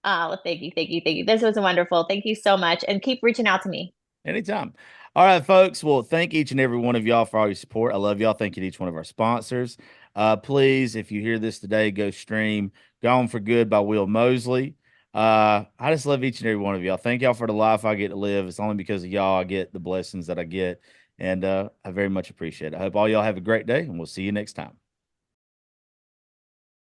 Oh, well, thank you. This was wonderful. Thank you so much. And keep reaching out to me. Anytime. All right, folks. Well, thank each and every one of y'all for all your support. I love y'all. Thank you to each one of our sponsors. Please, if you hear this today, go stream Gone for Good by Will Mosley. I just love each and every one of y'all. Thank y'all for the life I get to live. It's only because of y'all I get the blessings that I get. And I very much appreciate it. I hope all y'all have a great day, and we'll see you next time.